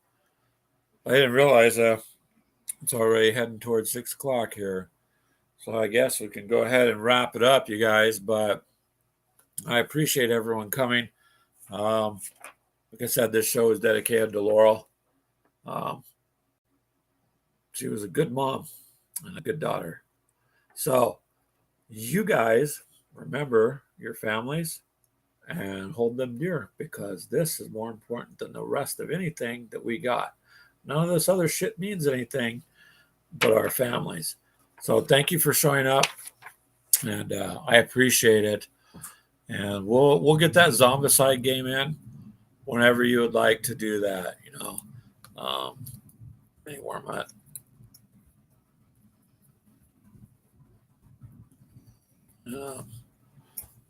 I didn't realize it's already heading towards 6 o'clock here. So I guess we can go ahead and wrap it up, you guys. But I appreciate everyone coming. Like I said, this show is dedicated to Laurel. She was a good mom and a good daughter. So you guys remember your families and hold them dear because this is more important than the rest of anything that we got. None of this other shit means anything but our families. So thank you for showing up, and I appreciate it. And we'll get that Zombicide game in whenever you would like to do that. Let me warm up.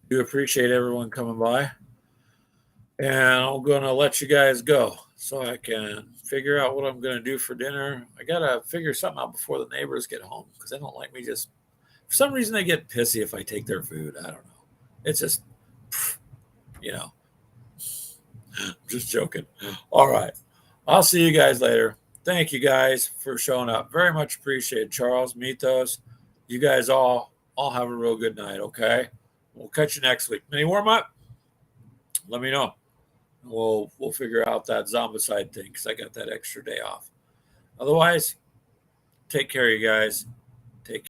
Do appreciate everyone coming by, and I'm gonna let you guys go so I can figure out what I'm gonna do for dinner. I gotta figure something out before the neighbors get home because they don't like me just for some reason they get pissy if I take their food. I don't know. It's just, you know, just joking. All right. I'll see you guys later. Thank you guys for showing up. Very much appreciated. Charles, Mythos, you guys all have a real good night, okay? We'll catch you next week. Any warm up? Let me know. We'll figure out that zombicide thing because I got that extra day off. Otherwise, take care, you guys.